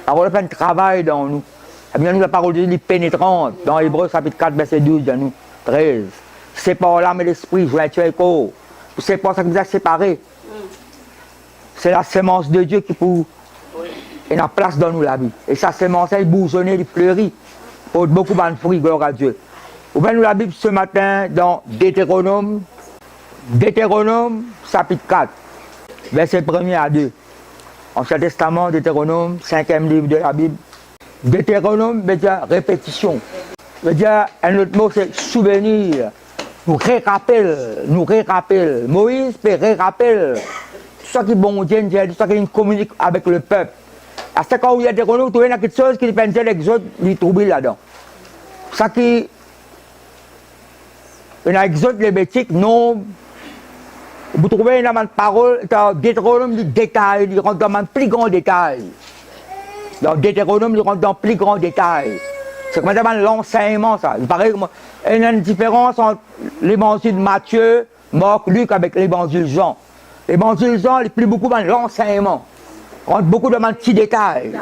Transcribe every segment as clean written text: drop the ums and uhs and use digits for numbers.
parole fait un travail dans nous. Eh bien, nous, la parole de Dieu est pénétrante. Dans Hébreux chapitre 4, verset 12, dans nous, 13. C'est par l'âme et l'esprit, jointure et corps. C'est pas ça qui nous a séparés. C'est la sémence de Dieu qui pour et la place dans nous la vie. Et sa sémence, elle bourgeonnait, elle fleurit. Pour beaucoup de fruits, gloire à Dieu. Ouvrez-nous la Bible ce matin dans Deutéronome, chapitre 4, verset 1er à 2. Ancien Testament, Deutéronome, 5e livre de la Bible. Deutéronome veut dire répétition. Veut dire, un autre mot, c'est souvenir. Nous rérappelle. Moïse peut rérappelle. Tout ça qui est bon Dieu, tout ça qui communique avec le peuple. À ce quand il y a des renouvellements, il y a quelque chose qui dépend de l'exode, il trouve là-dedans. Ça qui. Il y a l'exode lévitique, non. Vous trouvez une parole, dans Deutéronome, il détaille, il rentre dans un plus grand détail. Dans Deutéronome, il rentre dans plus grand détail. C'est comme ça, l'enseignement, ça. Il paraît qu'il y a une différence entre l'évangile de Matthieu, Marc, Luc avec l'évangile de Jean. L'évangile de Jean, il est plus beaucoup dans l'enseignement. On rentre beaucoup dans un petit détail.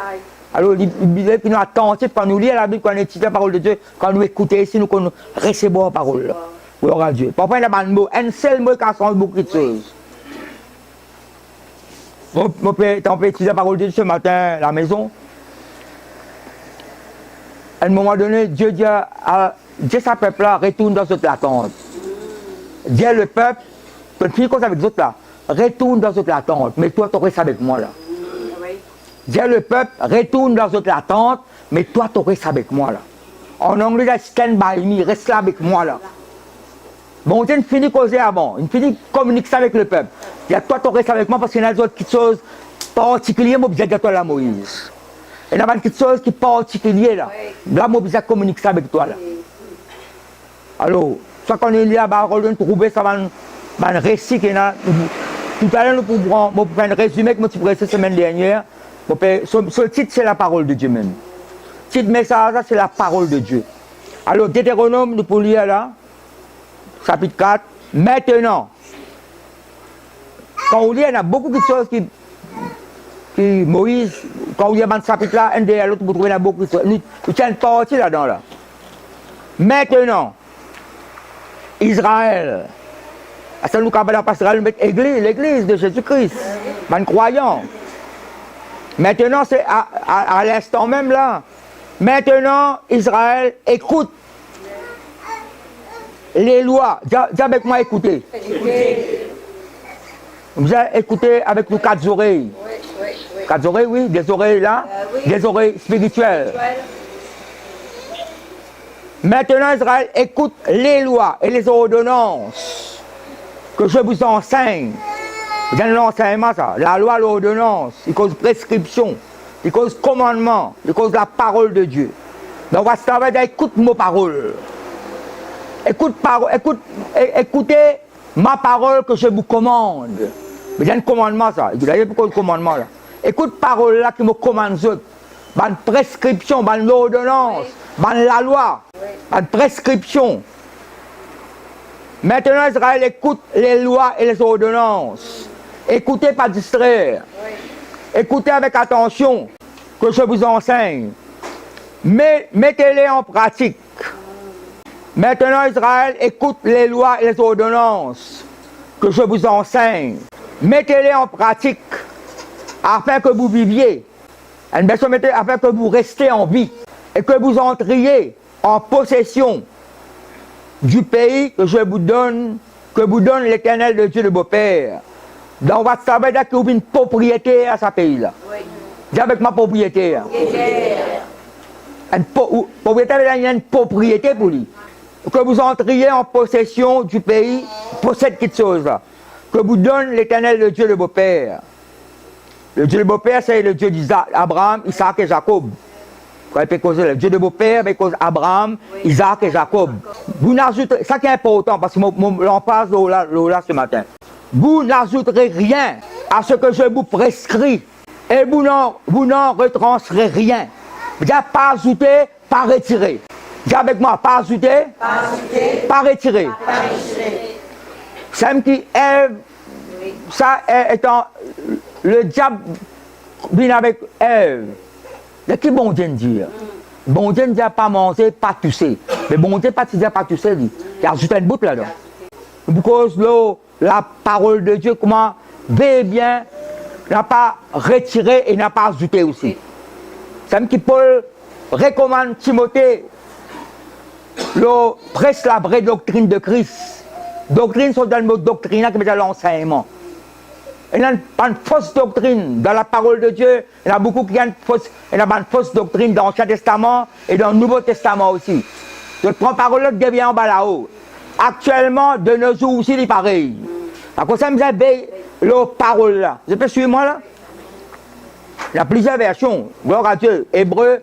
Alors, il est plus attentif quand nous lisons la Bible, quand on étudie la parole de Dieu, quand nous écoutons ici, nous recevons la parole. Gloire à Dieu. Parfois, il y a un mot, un seul mot qui change beaucoup de choses. On peut étudier la parole de Dieu ce matin à la maison. À un moment donné, Dieu dit à sa peuple là, retourne dans cette attente. Dis le peuple, tu fais comme ça avec les autres là, retourne dans cette attente, mais toi tu restes avec moi là. Dis le peuple, retourne dans cette attente, mais toi tu restes avec moi là. En anglais, là, stand by me, reste là avec moi là. Bon, Dieu finit de causer avant, il finit de communiquer ça avec le peuple. Il y a toi tu restes avec moi parce qu'il y a d'autres petites choses particulières, moi je dis à toi là Moïse. Il y a quelque chose qui est particulier là. Là, moi, je communique ça avec toi là. Alors, soit qu'on est là, on trouve ça dans un récit qu'il y a. Tout à l'heure, nous pouvons faire un résumé que je suis la semaine dernière. Ce titre, c'est la parole de Dieu même. Le titre message, c'est la parole de Dieu. Alors, Deutéronome, nous pouvons lire là, chapitre 4. Maintenant, quand on lit, il y a beaucoup de choses qui Moïse, quand il y a un chapitre là, un derrière l'autre, vous trouvez beaucoup de choses. Nous tiens une partie là-dedans là. Maintenant, Israël, ça nous capable de passer l'église de Jésus-Christ, un croyant. Maintenant, c'est à l'instant même là. Maintenant, Israël, écoute les lois. Dis avec moi, écoutez. Vous avez écouté avec nos 4 oreilles. Oui. 4 oreilles, oui, des oreilles là, oui. Des oreilles spirituelles. Maintenant, Israël, écoute les lois et les ordonnances que je vous enseigne. Vous avez l'enseignement, ça. La loi, l'ordonnance, il cause prescription, il cause commandement, il cause la parole de Dieu. Donc, ça va dire, écoute mes paroles. Écoutez ma parole que je vous commande. Mais il y a un commandement, ça. Il y a beaucoup de commandements, là. Écoute parole là qui me commande, une prescription, une ordonnance, la loi, une prescription. Maintenant, Israël écoute les lois et les ordonnances. Écoutez pas distraire. Écoutez avec attention que je vous enseigne. Mettez-les en pratique. Maintenant, Israël écoute les lois et les ordonnances que je vous enseigne. Mettez-les en pratique afin que vous viviez, afin que vous restiez en vie et que vous entriez en possession du pays que vous donne l'Éternel de Dieu de vos pères. Donc, ça veut dire que vous avez une propriété à ce pays-là. Oui. Dis avec ma propriété. Propriété, il y a une propriété pour lui. Que vous entriez en possession du pays, possède quelque chose là. Que vous donne l'Éternel, le Dieu de vos pères. Le Dieu de vos pères, c'est le Dieu d'Abraham, Isaac et Jacob. Le Dieu de vos pères, c'est Abraham, Isaac et Jacob. Vous n'ajouterez, ça qui est important, parce que l'on passe là ce matin. Vous n'ajouterez rien à ce que je vous prescris. Et vous n'en retransferez rien. Vous n'avez pas ajouté, pas retiré. Dis avec moi, pas ajouter, pas retirer. C'est qui Ève, ça étant le diable vient avec Ève. C'est qui bon Dieu dit? Bon Dieu ne dit pas manger, pas tousser. Mais bon Dieu pas dire pas tousser. Il y a ajouté une bout là-dedans. Parce que la parole de Dieu, comment bien, n'a pas retiré et n'a pas ajouté aussi. C'est qui Paul recommande Timothée, le presse la vraie doctrine de Christ. Doctrine, sont dans le mot doctrine qui est l'enseignement. Il y a pas une fausse doctrine dans la parole de Dieu. Il y en a beaucoup qui ont une fausse doctrine dans l'Ancien Testament et dans le Nouveau Testament aussi. Je prends parole là, devient en bas là-haut. Actuellement, de nos jours aussi, il est pareil. Par contre, ça me dit, la parole là. Vous pouvez suivre moi là? Il y a plusieurs versions. Gloire à Dieu. Hébreu,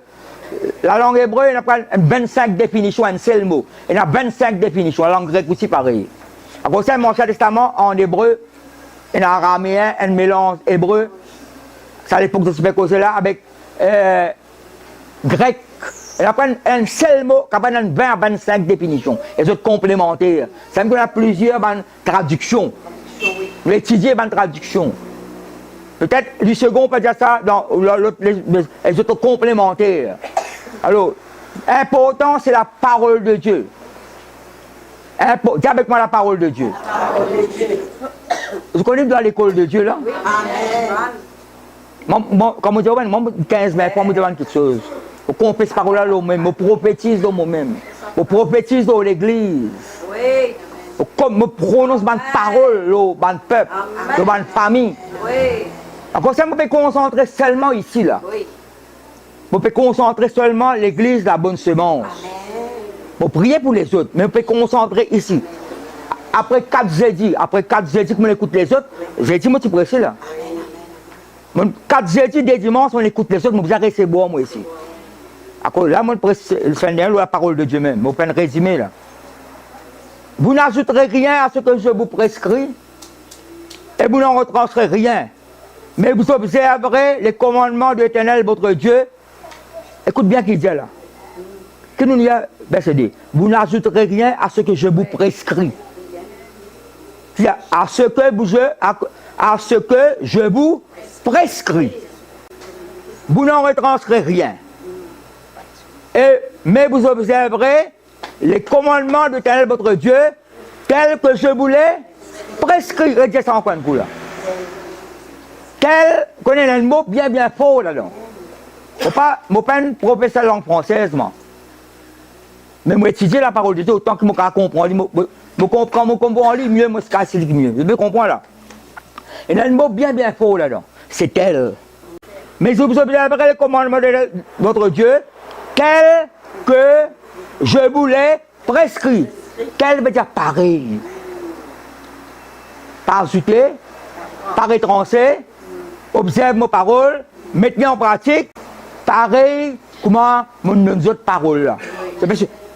la langue hébreu, il y a 25 définitions, un seul mot. Il y a 25 définitions. La langue grecque aussi pareil. Par contre, l'Ancien Testament, en hébreu, en araméen, un mélange hébreu. C'est à l'époque de ce causer là avec grec. Il y a un seul mot qui a 20 à 25 définitions. Et les autres complémentaires. C'est même qu'il y a plusieurs traductions. Vous étudiez les traductions. Peut-être le second, on peut dire ça dans les autres complémentaires. Alors, important, c'est la parole de Dieu. Dis avec moi la parole de Dieu. Vous connaissez dans l'école de Dieu là? Oui. Amen. Comme on dit, 15 mai, pour me dire quelque chose. Je confesse parole là moi-même, je prophétise dans moi-même. Je prophétise dans l'église. Oui. Comme je prononce ma parole dans le peuple, dans ma famille. Oui. Alors, ça, je peux concentrer seulement ici là. Oui. Je peux concentrer seulement l'église, la bonne semence. Amen. Je peux prier pour les autres, mais je peux concentrer ici. Après 4 jeudis que écoute les autres, jeudi, moi, tu prêches là. 4 jeudis, des dimanches, on écoute les autres, je vais rester bon, moi, ici. Là, moi, je prêche la parole de Dieu même. Je vais résumer là. Vous n'ajouterez rien à ce que je vous prescris, et vous n'en retrancherez rien. Mais vous observerez les commandements de l'Éternel, votre Dieu. Écoute bien ce qu'il dit là. Que nous y a, verset 2. Vous n'ajouterez rien à ce que je vous prescris. À ce que je vous prescris. Vous n'en retrancherez rien. Mais vous observerez les commandements de l'Éternel, votre Dieu, tels que je vous les prescris. Regardez ça encore un coup là. Connaît un mot bien fort là-dedans. Je ne suis pas un professeur de langue française, moi. Mais moi, étudier la parole de Dieu autant que je comprends. Je comprends mieux, moi, c'est mieux. Je comprends là. Il y a un mot bien fort là-dedans. C'est tel. Mais vous observerez le commandement de votre Dieu, tel que je vous l'ai prescrit. Tel veut dire pareil. Pas ajouter, pas étrancer. Observe mes paroles, mettez en pratique, pareil, comment nos autres paroles là.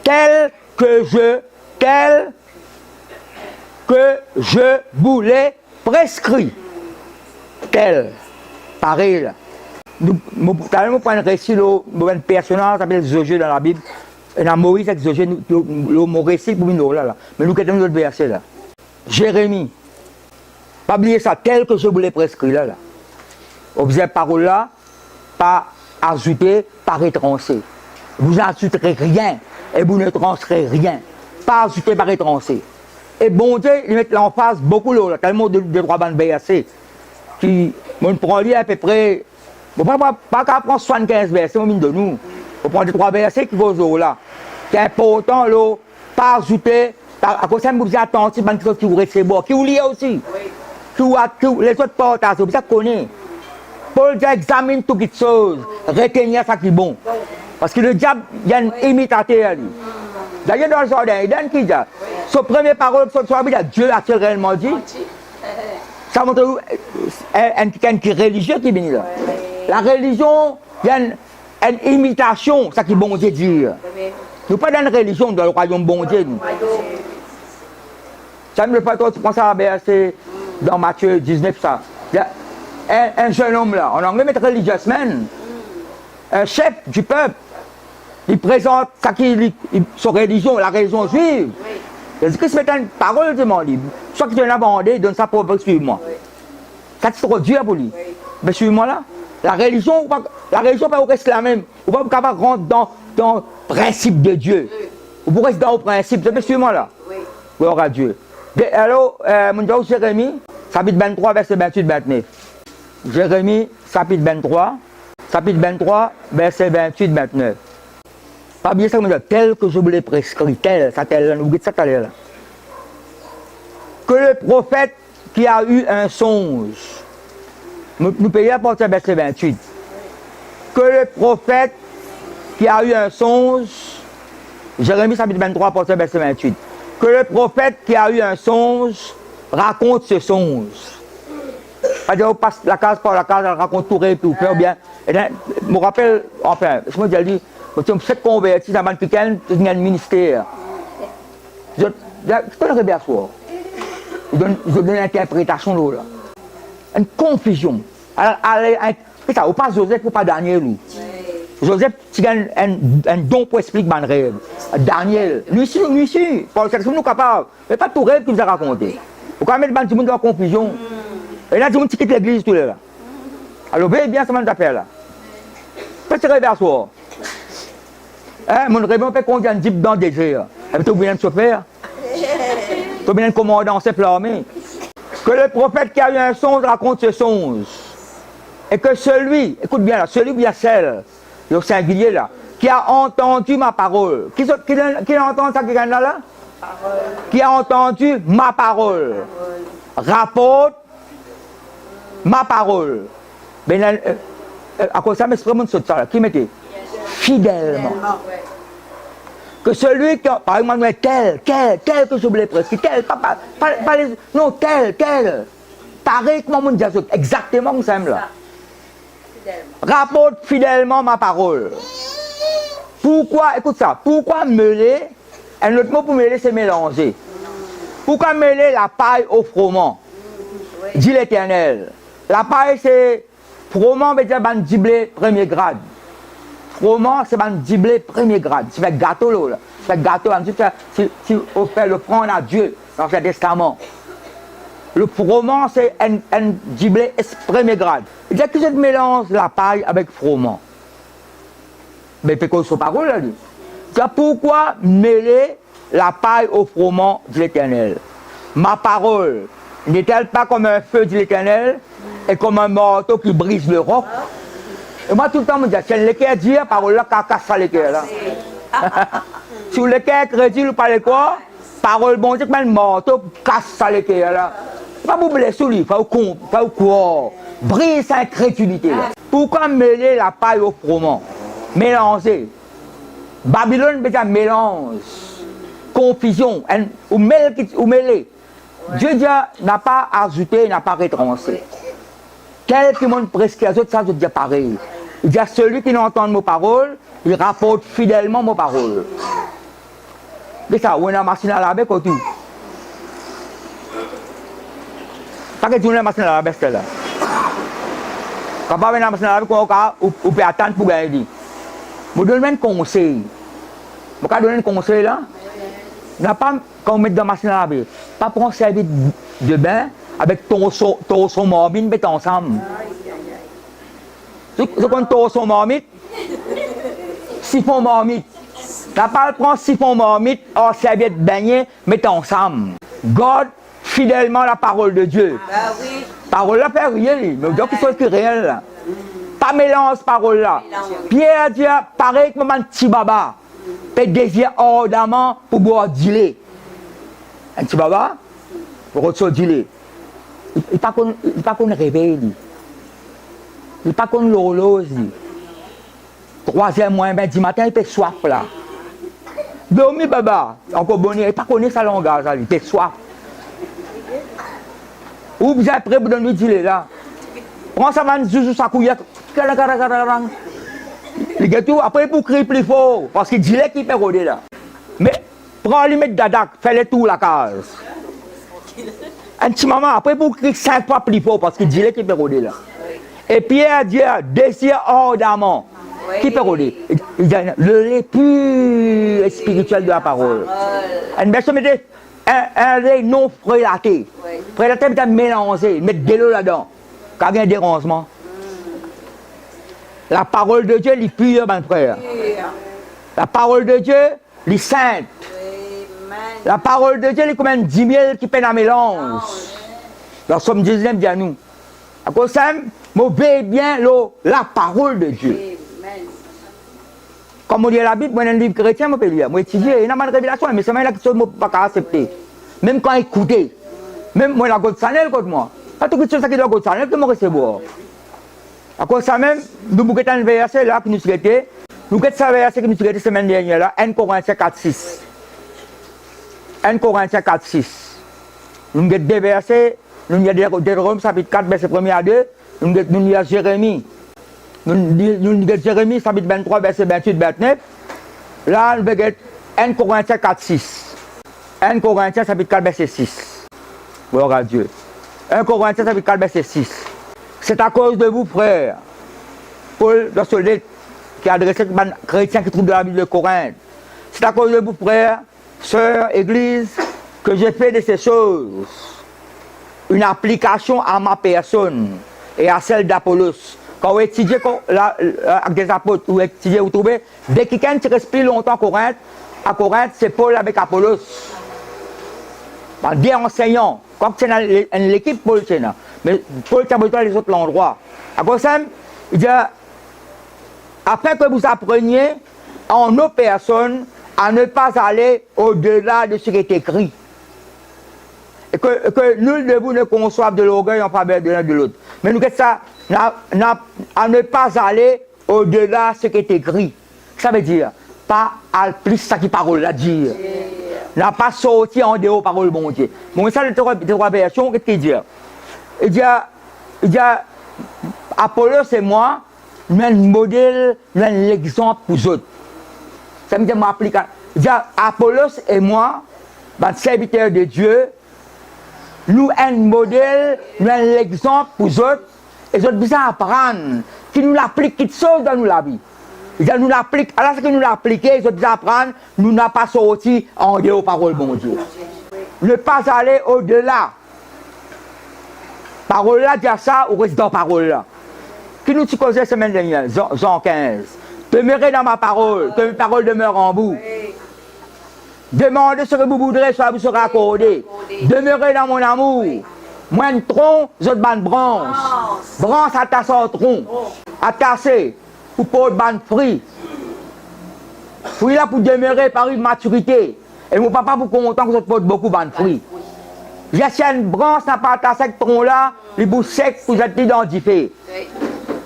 Tel que je vous l'ai prescrit. Tel, pareil là. Nous prenons un récit, un personnage qui s'appelle Zogé dans la Bible. Et dans Moïse avec Zogé, le récit pour nous là. Mais nous avons notre verset là. Jérémie. Pas oublier ça, tel que je vous l'ai prescrit là. Observe parole là, pas ajouter, pas rétrancer. Vous n'ajouterez rien et vous ne trancherez rien. Pas ajouter, pas rétrancer. Et bon Dieu, il met l'emphase beaucoup là, tellement de trois bandes BAC. Qui, on prend lui à peu près, pas qu'à prendre 75 versets, on mine de nous. On prend les 3 versets qui vont là. C'est important là, pas ajouter, à cause de ça, vous êtes attentif, qui vous restez bon, qui vous lit aussi. Les autres portages, vous connaissez. Paul dit examine toutes les choses, retenir ça qui est bon. Parce que le diable, il y a une imitateur. D'ailleurs, dans le jardin, il donne qui dit son premier parole, son soir, Dieu a-t-il réellement dit? Ça montre quelqu'un qui est religieux qui vient là. La religion, il y a une imitation, ça qui est bon Dieu dire. Nous pas dans une religion dans le royaume bon Dieu. Ça me le fait, tu prends ça à verset dans Matthieu 19, ça. Un jeune homme là, en anglais, mais religious man, un chef du peuple, il présente sa religion, la religion juive. Est-ce que c'est une parole de mon livre? Soit que tu l'as vendé, donne ça pour suivre moi. Ça c'est trop dur pour lui. Mais suivez-moi là. La religion pas rester la même. Vous ne pouvez pas rentrer dans le principe de Dieu. Vous pouvez rester dans le principe. C'est suivez-moi là. Oui. Gloire à Dieu. Alors, mon Dieu, Jérémie, chapitre 23, verset 28-29. Jérémie, chapitre 23, verset 28-29. Pas bien ça, mon Dieu, tel que je vous l'ai prescrit, tel, vous dites ça tout à l'heure. Que le prophète qui a eu un songe, nous payons à partir du verset 28. Que le prophète qui a eu un songe, Jérémie chapitre 23, à partir du verset 28. Que le prophète qui a eu un songe raconte ce songe. C'est-à-dire, on passe la case par la case, elle raconte tout et tout, ou bien. Je me rappelle, enfin, je me dis, je suis converti dans le week-end, je suis un ministère. Je peux le réveiller à soi. Je donne une interprétation là. Une confusion. C'est ça, ou pas Joseph ou pas Daniel. Joseph, tu as un don pour expliquer mon rêve. Daniel, lui aussi, Paul, c'est nous capables. Mais pas tout rêve qu'il nous a raconté. Vous quand même mettre le monde dans la confusion. Et là, tout le monde quitte l'église tout là. Alors, veillez bien ce que appelle là. Faites rêver à soi. Mon rêve, on peut conduire un jeep dans le désert. Et puis, tu as oublié de se faire. Tu as oublié de commander en chef l'armée. Que le prophète qui a eu un songe raconte ce songe. Et que celui, écoute bien là, celui qui a celle, le singulier là, qui a entendu ma parole. Qui a entendu ça qui est là? Qui a entendu ma parole. Rapporte ma parole. Ben, à cause de ça, mais c'est vraiment ça là. Qui mettait? Fidèlement. Que celui qui, par exemple, tel que je voulais presque, tel, non, tel. Pareil comme mon dit, exactement comme ça là. Rapporte fidèlement ma parole. Pourquoi, écoute ça, pourquoi mêler, un autre mot pour mêler, c'est mélanger. Pourquoi mêler la paille au froment? Dit l'Éternel. La paille, c'est froment, veut dire ban giblé premier grade. Froment, c'est ban giblé premier grade. Tu fais gâteau là. Tu fais gâteau, tu offres l'offrande à Dieu dans le testament. Le froment, c'est un giblé premier grade. Il dit que je mélange la paille avec froment. Mais c'est quoi ce parole là? C'est pourquoi mêler la paille au froment de l'Éternel. Ma parole n'est-elle pas comme un feu de l'Éternel et comme un marteau qui brise le roc? Et moi tout le temps je me dis, c'est l'équerre dit la parole là, qu'à casser l'équerre là. Sur l'équerre crédit, vous parlez quoi? Parole bon Dieu, comme un marteau casse l'équerre là. Pas vous blesser lui, pas vous croire. Brise sa incrédulité là. Pourquoi mêler la paille au froment? Mélanger. Babylone veut dire mélange. Confusion. Ou mêler. Dieu n'a pas ajouté, n'a pas rétrancé. Tel que mon presque les autres, ça je dis pareil. Il dit à celui qui n'entend mes paroles, il rapporte fidèlement mes paroles. C'est ça, on a une machine à laver comme tout. Pas que tu as une machine à laver, c'est là. Quand on a une machine à laver, on peut attendre pour gagner. Je donne un conseil. Je donne un conseil là. Pas quand on met dans la machine à laver, pas prendre serviette de bain avec ton son marmite, mettre ensemble. C'est quand ton son marmite, siphon marmite. N'a pas prendre siphon marmite en serviette bagnée, mettre ensemble. Garde fidèlement la parole de Dieu. Parole là fait rien, mais il y a quelque chose qui est réel là. Pas mélange parole là. Pierre dit pareil comme un petit baba. Peut désir ardemment pour boire du lait. Un petit baba, pour retirer du lait. Il n'est pas qu'on réveille. Il n'est pas qu'on l'horloge. Troisième mois, ben, du matin, il fait soif là. Dormi baba, encore bonne, il n'est pas connu sa langage, il fait soif. Ou vous êtes prêt pour donner du lait là. Prends ça, man, joujou sa couillette. Après, pour crier plus fort, parce qu'il dit qu'il fait rôder là. Mais, prends-lui mettre dadak, fais-le tout la case. Un petit moment, après, pour crier 5 fois plus fort, parce qu'il dit qu'il fait rôder là. Et Pierre dit, désir ardemment. Qui fait rôder? Il dit, le lait pur et spirituel de la parole. Une personne mettait un lait non frélaté. Frélaté, il mélangé, mettre de l'eau là-dedans. Quand il y a un dérangement. La parole de Dieu, elle est pure, mon frère. La parole de Dieu, elle est sainte. La parole de Dieu, elle est comme un 10 000 qui peine à mélange. Dans Somme 19, dit à nous. À cause de ça, m'obéis bien la parole de Dieu. Comme on dit la Bible, moi, un livre chrétien, je peux lire. Moi, étudier, il y a une révélation, mais c'est même là que je ne peux pas accepter. Même quand écouter. Même moi, la goutte sanelle contre moi. Pas tout ce qui est la goutte sanelle, que je recevoir. À cause de ça même, nous avons un verset là qui nous souhaitait. Nous avons un verset qui nous souhaitait la semaine dernière là, 1 Corinthiens 4, 6. 1 Corinthiens 4, 6. Nous avons deux versets. Nous avons Deutéronome chapitre 4, verset 1 à 2. Nous avons Jérémie. Nous avons Jérémie chapitre 23, verset 28, 29. Là, nous avons 1 Corinthiens 4, 6. 1 Corinthiens chapitre 4, verset 6. Gloire à Dieu. 1 Corinthiens chapitre 4, verset 6. C'est à cause de vous, frères. Paul, dans ce lettre qui a adressé aux chrétiens qui trouvent de la Bible de Corinthe. C'est à cause de vous, frères, sœurs, église, que j'ai fait de ces choses une application à ma personne et à celle d'Apollos. Quand vous étudiez avec des apôtres, vous étudiez, vous trouvez, dès que quelqu'un reste plus longtemps à Corinthe, c'est Paul avec Apollos. Des enseignants, comme c'est l'équipe Paul, c'est là. Mais Paul tient besoin les autres endroits. À cause de ça, il dit, afin que vous appreniez en nos personnes à ne pas aller au-delà de ce qui est écrit. Et que nul de vous ne conçoive de l'orgueil en faveur de l'un de l'autre. Mais nous dites ça, à ne pas aller au-delà de ce qui est écrit. Ça veut dire, pas à plus ça qui parole là dire. N'a pas sorti en dehors parole bon Dieu. Bon, ça, les trois versions, qu'est-ce qu'il dit? Il dit, Apollos et moi, nous sommes un modèle, nous sommes l'exemple pour les autres. Ça veut dire, il dit, Apollos et moi, serviteurs de Dieu, nous sommes un modèle, nous sommes l'exemple pour les autres, et les autres besoin apprendre, qui nous l'appliquent quelque chose dans la vie. Il dit, nous l'appliquent, alors ce que nous l'appliquons, les autres besoin apprendre, nous n'avons pas sorti en dehors parole bon Dieu. Ne pas aller au-delà. Parole là, dit ça, ou reste dans parole là. Qui nous causait la semaine dernière, Jean 15. Demeurez dans ma parole, que mes paroles demeurent en vous. Demandez ce que vous voudrez, soit vous sera accordé. Demeurez dans mon amour. Moins de tronc, vous êtes ban branche. Branche à tasser en tronc. À tasser, pour pas de ban fruit. Fruit là pour demeurer par une maturité. Et mon papa vous content que vous êtes pas beaucoup de ban fruit. J'ai une branche n'a pas tassé avec tronc là, les bouts secs, vous êtes identifiés.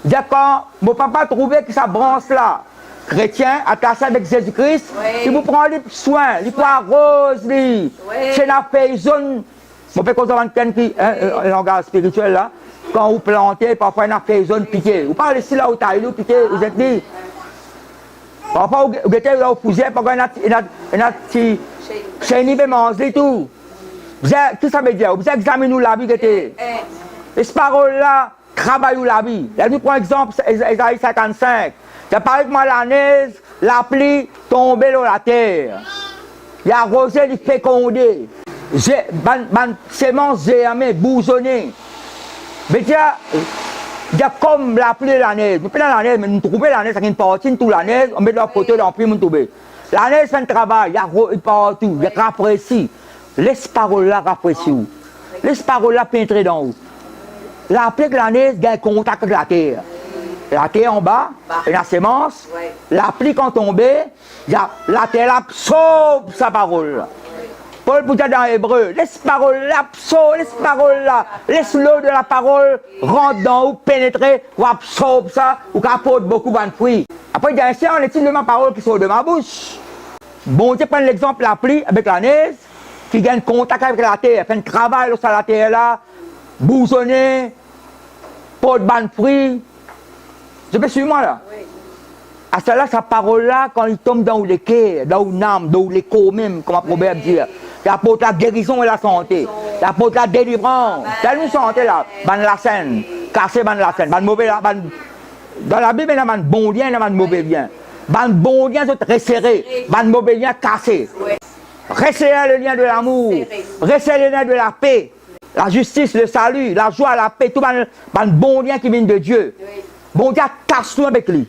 D'accord, mon papa trouvait que sa branche là, chrétien, attaché avec Jésus-Christ, il vous prend les soins, il faut arrose, c'est la faisonne. Mon père, quand vous avez un langage spirituel là, quand vous plantez, parfois il y a une faisonne piquée. Vous parlez ici là où taille, vous piquez, vous êtes dit. Parfois vous êtes là où vous êtes, parfois il y a un petit chenille de manger et tout. Qu'est-ce que ça veut dire? Vous examinez la vie, et ces paroles-là travaillent la vie. Là, nous prenons exemple, Isaïe 55. Il parle que la neige, la pluie tombée dans la terre. Il y a arrosé, il fécondé. Sémence germée, bousonnée. Mais il y a comme la pluie et la neige. Nous prenons la neige, mais nous trouvons la neige, c'est une partie de toute la neige, on met de la photo dans le pluie, nous trouvons. La neige fait un travail, il y a partout, il y a rafraîchi. Laisse parole là rafraîchir. Laisse parole là pénétrer dans vous. La pluie et la neige gagne contact avec la terre. La terre en bas, et la sémence, la pluie quand tombe, la terre absorbe sa parole. Paul pour dire dans l'hébreu, laisse parole là, laisse parole là, laisse l'eau de la parole rentrer dans vous, pénétrer, ou absorbe ça, ou qu'apporte beaucoup de fruits. Après, il dit ainsi, on est-il de ma parole qui sort de ma bouche. Bon Dieu prend l'exemple la pluie avec la neige, qui gagne contact avec la terre, fait un travail sur la terre là, bousonner, porte de fruits. Je peux suivre moi là? Oui. À cela, sa parole-là, quand il tombe dans les cœurs, dans l'âme, dans les corps même, comme un proverbe dit, il apporte la guérison et la santé. Il apporte la délivrance. Telle une santé là, ban la scène, casser ban la scène, ban mauvais là, dans la Bible, il y a un bon lien, il y a un mauvais lien. Ban bon lien, c'est resserré, ban mauvais lien, cassé. Resserrer le lien de l'amour, resserrer le lien de la paix, la justice, le salut, la joie, la paix, tout ban bon lien qui vient de Dieu. Bon Dieu casse nous avec lui.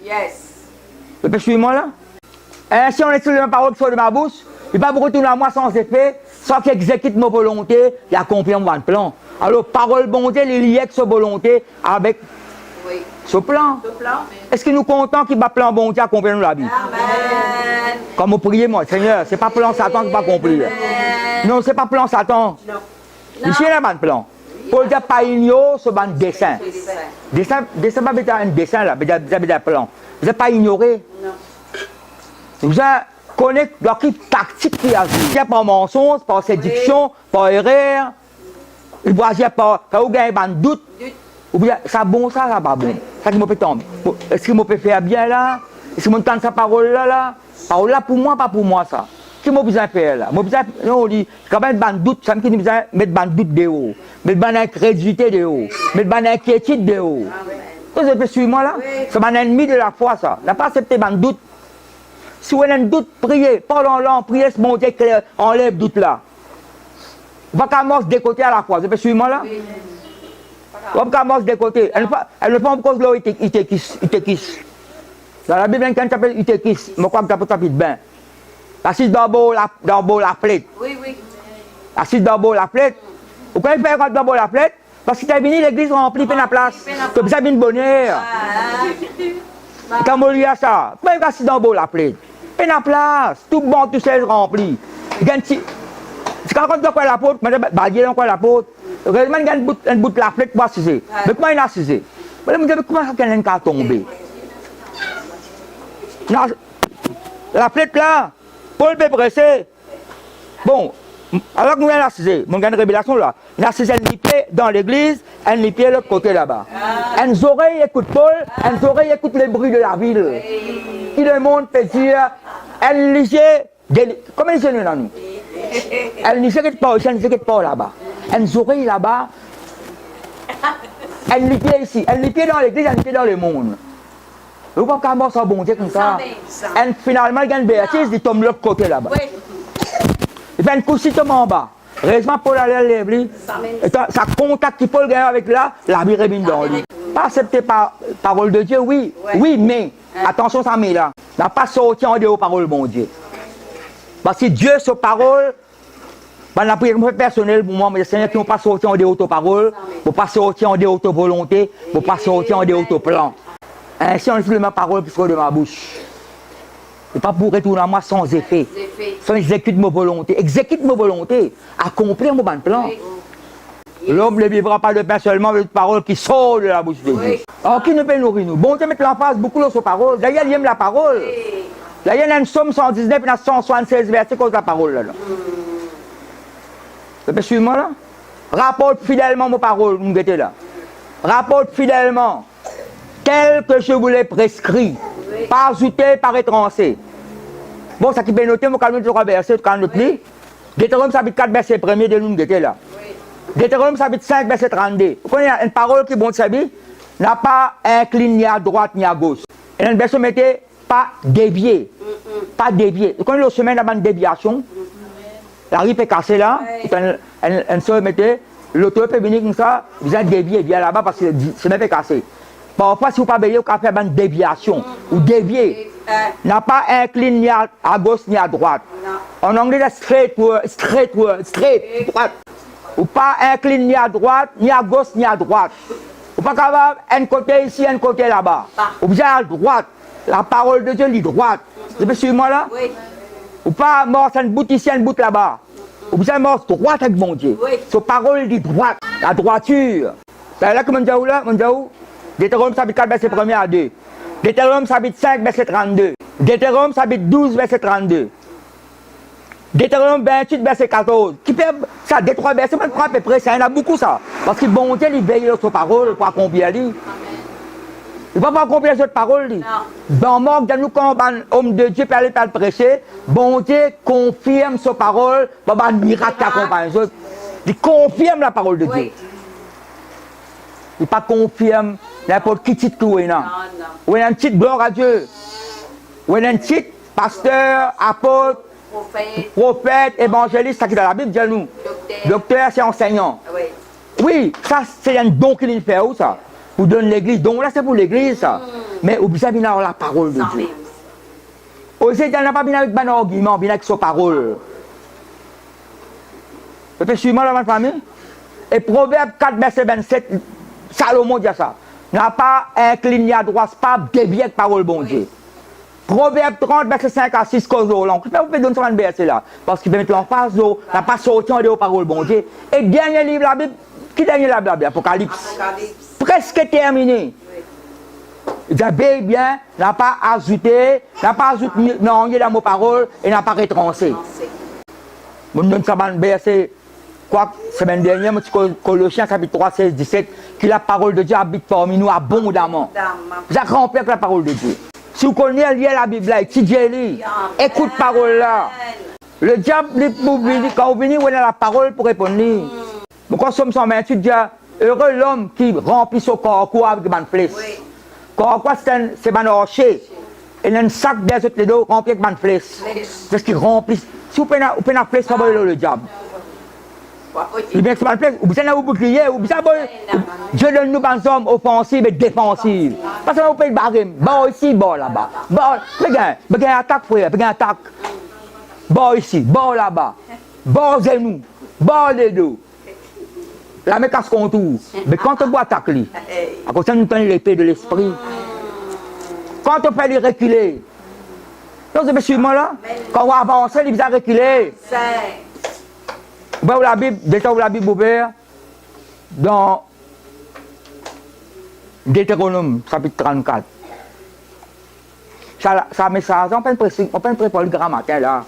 Vous pouvez suivre moi là? Et si on est sur la parole qui sort de ma bouche, il ne va pas retourner à moi sans effet, sans qu'il exécute ma volonté, il accomplit mon plan. Alors, parole bon Dieu, il est lié avec sa volonté, avec ce plan. Est-ce que nous comptons qu'il va plan bon Dieu accomplir nous la vie? Amen. Comme vous priez, moi, Seigneur, ce n'est pas plan Satan qui va accomplir. Non, ce n'est pas plan Satan. Ici, il y a un plan. Pour dire pas ignorer ce dessin. Dessin, pas un dessin là, mais un plan. Vous n'avez pas ignoré. Vous avez connaître l'équipe tactique qui agit par mensonge, par séduction, par erreur. Il va agir par ou bien un doute. Ou bien ça bon, ça pas bon. Ça qui me peut tomber. Est-ce que je peux faire bien là? Est-ce que je entendre sa parole là? Parole là pour moi, pas pour moi ça. Qu'est-ce que je besoin faire là? Non, on dit, quand même un doute, ça me dit besoin mettre un doute de haut, mettre une incrédulité de haut, mettre une inquiétude de haut. Vous avez suivi moi là? C'est un ennemi de la foi ça. N'a pas accepté un doute. Si vous avez un doute, priez, parlons-en, priez ce bon Dieu qui enlève le doute là. Vous ne pouvez pas commencer de côté à la fois. Vous avez suivi moi là? Vous ne pouvez pas commencer de côté. Elle ne fait pas cause là, il te kiss. Dans la Bible, quand tu appelles il te kiss, je crois que tu as tapis de bain. Assise dans le bol la plaide. Assise dans le bol la plaide. Vous pouvez faire dans le bol la plaide? Parce que tu as venu l'église remplie, plein de place. Tu as besoin de bonheur. Quand on lit à ça, vous pouvez assis dans le bol la plaide. Plein de place. Tout bon, tout seul rempli. C'est quand on doit la porte, je vais dans la porte. Réellement, il y a un bout de la plaide pour assiser. Mais comment il a assisé? Comment ça quelqu'un qui a tombé? La plaide là, Paul peut presser. Bon, alors que nous avons assisé, mon gars de révélation là, il a assisé un pied dans l'église, un pied de l'autre côté là-bas. Un oreille écoute Paul, un oreille écoute les bruits de la ville. Tout le monde peut dire, un léger, comment il est dans nous? Un léger qui pas là-bas. Un oreille là-bas, un pied ici, un pied dans l'église, un pied dans le monde. Vous ne pouvez pas commencer à bon Dieu comme ça. Et finalement, il y a une bêtise, il tombe de l'autre côté là-bas. Il fait un coup si tombe en bas. Heureusement, Paul allait lever. Ça contact qu'il Paul gagne avec là, la vie revient dans lui. Pas accepter par parole de Dieu, oui. Oui, mais attention, ça met là. N'a pas sorti en dehors parole, bon Dieu. Parce que Dieu, sa parole, la prière personnelle pour moi, mais les Seigneurs qui n'ont pas sorti en dehors de parole, ne pas sortir en dehors de volonté, ne pas sortir en dehors de plan. Ainsi, on fait ma parole qui sort de ma bouche. Et pas pour retourner à moi sans effet. Sans exécuter ma volonté. Exécute ma volonté. Accomplir mon plan. L'homme ne vivra pas de pain seulement, mais de paroles qui sortent de la bouche de Dieu. Alors, qui ne peut nourrir nous? Bon Dieu met l'emphase beaucoup sur sa parole. D'ailleurs, il aime la parole. D'ailleurs, il y a une somme 119 et 176 versets contre la parole. Là. Vous pouvez suivre moi là? Rapporte fidèlement mon parole, vous me mettez là. Rapporte fidèlement. Tel que je vous l'ai prescrit, pas ajouté, pas étranger. Bon, ça qui peut noter, mon calme de 3 versets, quand nous plie. Deutéronome chapitre 4, verset 1er de nous mettez là. Deutéronome chapitre 5, verset 32. Vous connaissez une parole qui, bon, sabi, n'a pas incliné ni à droite ni à gauche. Et dans le verset, mettez pas dévié. Pas dévié. Vous connaissez le chemin d'avant une déviation? La rive est cassée là. Un seul mettez, l'auto peut venir comme ça, vous êtes dévié, viens là-bas parce que le chemin est cassé. Parfois, si vous ne pouvez pas veiller, vous pouvez faire une déviation ou dévier. N'a pas incliné ni à gauche ni à droite. En anglais, c'est straight, droite. Ou pas incliné ni à droite, ni à gauche, ni à droite. Ou pas capable un côté ici, un côté là-bas. Ou bien à droite. La parole de Dieu est droite. Vous pouvez suivre moi là? Ou pas mort un bout ici, un bout là-bas. Ou bien mort droite avec mon Dieu. Sa parole dit droite. La droiture. C'est là que mon Dieu là, mon Dieu. Deutéronome chapitre 4, verset 1 à 2. Deutéronome chapitre 5, verset 32. Deutéronome chapitre 12, verset 32. Deutéronome 28, verset 14. Qui fait ça, des 3 versets, même 3 à peu près, ça y en a beaucoup ça. Parce que bon Dieu, il veille sur parole pour accomplir. Il ne va pas accomplir cette parole. Dans mort de nous, quand un homme de Dieu peut aller le prêcher, bon Dieu confirme sa parole, pour un miracle qui accompagne. Il confirme la parole de Dieu. Il ne pas confirme n'importe qui titre que non. Ou un titre gloire à Dieu. Ou un titre pasteur, apôtre, prophète, évangéliste, ça qui est dans la Bible, dis-nous. Docteur, c'est enseignant. Oui, ça c'est un don qu'il fait, où ça? pour donner l'église. Donc là, c'est pour l'église, ça. Mais vous avez la parole de Dieu. Aussi, il n'y a pas bien avec un argument, bien avec sa parole. Vous pouvez suivre la famille? Et Proverbe 4, verset 27, Salomon dit ça. N'a pas incliné à droite, pas dévié avec parole bon Dieu. Proverbe 30, verset 5 à 6, cause au long. Vous pouvez donner ce verset là. Parce qu'il peut mettre l'emphase, n'a pas sorti en dehors parole bon Dieu. Et dernier livre de la Bible, qui est dernier livre de la Bible? Apocalypse. Presque terminé. Il dit bien, n'a pas ajouté, non, il y a dans mon parole et n'a pas rétrancé. Je donne ça dans verset, quoi, semaine dernière, Colossiens chapitre 3, 16, 17, que la parole de Dieu habite parmi nous abondamment. J'ai rempli avec la parole de Dieu. Si vous connaissez lire la Bible, étudiez-la, écoute la parole là. Le diable, quand vous venez, vous avez la parole pour répondre. Donc, quand Somme 128 dit, heureux l'homme qui remplit son corps avec une flèche. Corps c'est un rocher. Et il y a un sac des autres deux rempli avec une flèche. Parce qu'il remplit. Si vous prenez une flèche, ça va le diable. Il vient sur une flèche, vous avez un bouclier, Dieu donne nous des hommes offensifs et défensifs. Parce que vous pouvez barrer, bon ici, bon là-bas. Bon, attaque, frère, attaque. Bon ici, bon là-bas. Bon genou, bon les deux. La mec casse contour. Mais quand on voit attaquer, à cause de nous donne l'épée de l'esprit. Quand on fait les reculer, donc c'est suivant là. Quand on va avancer, il va reculer. Vous voyez la Bible, déjà la Bible ouverte dans Deutéronome, chapitre 34. Ça message, on peut préparer le grand matin là.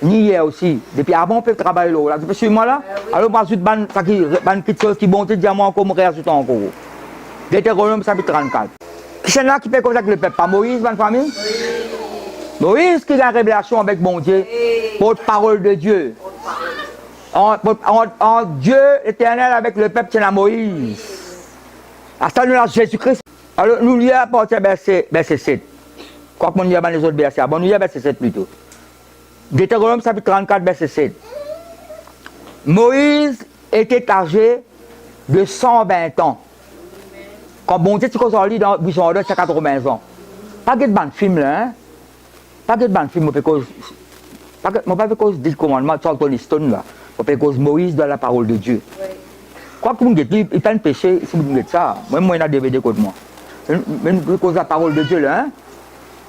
Ni hier aussi. Depuis avant, on peut travailler là. Depuis suivant là. Alors, on va ajouter une petite chose qui monte, diamant encore, on réajoute encore. Deutéronome, chapitre 34. Qui c'est là qui fait comme ça avec le peuple? Pas Moïse, bonne famille? Moïse qui a la révélation avec mon Dieu. Porte parole de Dieu. En Dieu éternel avec le peuple, c'est la Moïse. À ça, nous avons Jésus-Christ. Alors, nous lisons à partir de verset 7. Quoi qu'on y a dans les autres versets. Bon, nous lisons verset 7 plutôt. Deutéronome chapitre 34, verset 7. Moïse était âgé de 120 ans. Quand bon Dieu, tu lis dans Buisson d'Or, c'est 80 ans. Pas de ban film là, hein? Pas de ban film, pas de cause du commandement de Charlton Stone là. Parce que Moïse dans la parole de Dieu. Quoi que vous dites, il n'y a pas de péché si vous dites ça. Moi, il y a un DVD contre moi. Mais à cause de la parole de Dieu là, hein?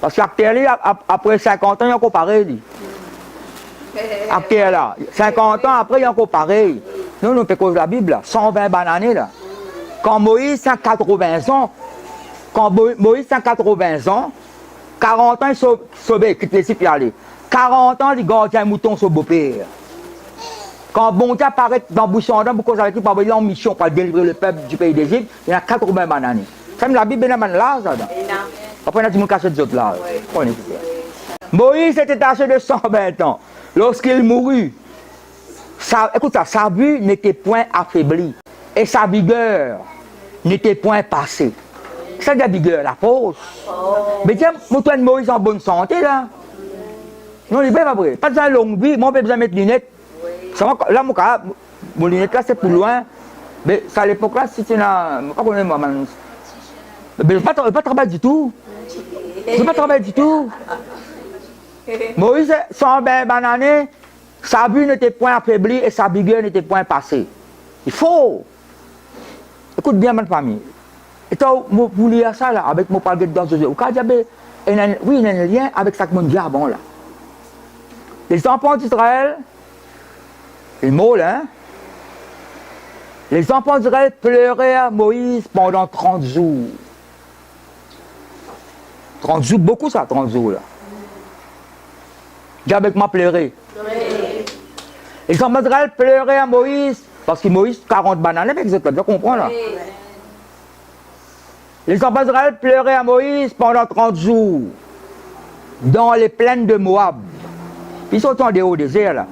Parce qu'après 50 ans, il y a encore pareil. Après là, 50 ans après, il y a encore pareil. Nous, nous faisons la Bible là, 120 bananes là. Quand Moïse a 80 ans, 40 ans, il sauve, quitte les sites y aller. 40 ans, il garde un mouton sur beau-père. Quand bon Dieu apparaît dans Buisson d'Or, pourquoi ça veut dire qu'il va en mission pour délivrer le peuple du pays d'Égypte, il y a 80 bananes. Ça, la Bible est là, ça. Après, on a dit qu'on cache des autres là. Moïse était âgé de 120 ans. Lorsqu'il mourut, écoute ça, sa vue n'était point affaiblie et sa vigueur n'était point passée. C'est de la vigueur, la force. Mais tiens, toi Moïse en bonne santé là. Non, il est pas vrai. Pas de longue vie, moi, je besoin de mettre lunettes. Là, mon lunette là, c'est pour loin. Mais à l'époque là, si tu n'as pas connu moi, mais je ne vais pas travailler du tout. Je ne vais pas travailler du tout. Moïse, 120 bananes, sa vue n'était point affaiblie et sa vigueur n'était point passée. Il faut. Écoute bien, ma famille. Et toi, vous lisez ça là, avec mon parle de dans Jésus. Oui, il y a un lien avec ça que mon diable là. Les enfants d'Israël, les mots là, hein? Les enfants d'Israël pleuraient à Moïse pendant 30 jours. 30 jours, beaucoup ça, 30 jours là. J'ai avec moi pleuré. Oui. Les enfants d'Israël pleuraient à Moïse, parce que Moïse, 40 bananes avec eux, tu comprends là. Oui. Les enfants d'Israël pleuraient à Moïse pendant 30 jours, dans les plaines de Moab. Ils sont en dehors au désert là.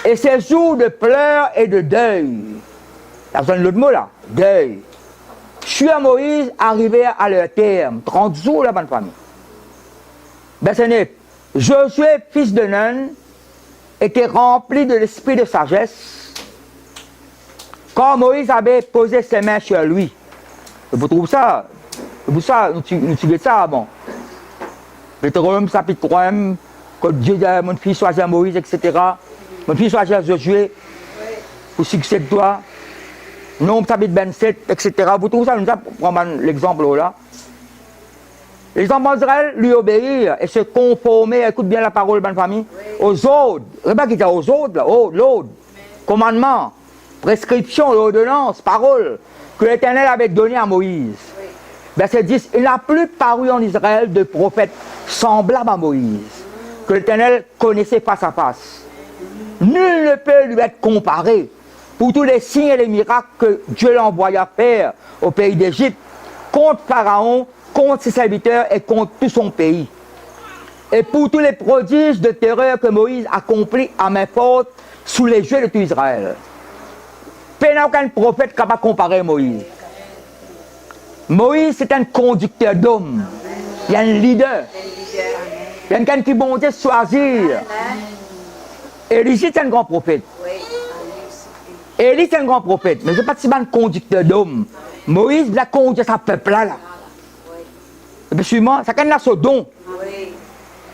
Et ces jours de pleurs et de deuil, il y a besoin de l'autre mot là, deuil. Je suis à Moïse arrivé à leur terme, 30 jours la bonne famille. Verset 9. Josué, fils de Nun, était rempli de l'esprit de sagesse quand Moïse avait posé ses mains sur lui. Vous trouvez ça? Pour ça, nous tirons ça avant. Deutéronome chapitre 3, quand Dieu dit mon fils choisit Moïse, etc. Mon fils choisit Josué pour succès de toi. Nombre chapitre 27, etc. Vous trouvez ça? Nous prenons l'exemple là. Les enfants d'Israël lui obéir et se conformer, écoute bien la parole, bonne famille, aux ordres. Regarde qui dit aux ordres, là, l'ordre, commandement, prescription, l'ordonnance, parole, que l'Éternel avait donné à Moïse. Verset 10, il n'a plus paru en Israël de prophète semblable à Moïse, que l'Éternel connaissait face à face. Nul ne peut lui être comparé pour tous les signes et les miracles que Dieu l'envoya faire au pays d'Égypte, contre Pharaon, contre ses serviteurs et contre tout son pays. Et pour tous les prodiges de terreur que Moïse accomplit à main forte sous les yeux de tout Israël. Il n'y a aucun prophète capable de comparer Moïse. Moïse, c'est un conducteur d'hommes. Il y a un leader. Il y a quelqu'un qui bon Dieu choisir. Élie, c'est un grand prophète. Élie, c'est un grand prophète. Mais ce n'est pas si un conducteur d'hommes. Moïse, il a conduit sa peuple là. Et puis suivant, ça a son don.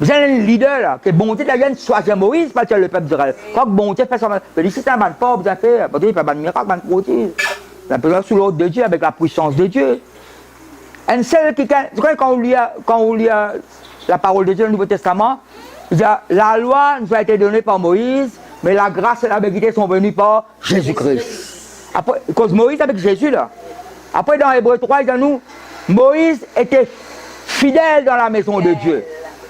Vous avez un leader là, que bon Dieu vient choisir Moïse parce que le peuple d'Israël. Quand bon Dieu fait ça, mais ici c'est un bon pauvre, vous avez fait, il fait un miracle, un prodige. La personne sous l'ordre de Dieu avec la puissance de Dieu. Un seul qui, quand on lit la parole de Dieu dans le Nouveau Testament, il dit, la loi nous a été donnée par Moïse, mais la grâce et la vérité sont venues par Jésus-Christ. Après, cause Moïse avec Jésus là. Après dans Hébreux 3, il dit nous, Moïse était fidèle dans la maison de Dieu.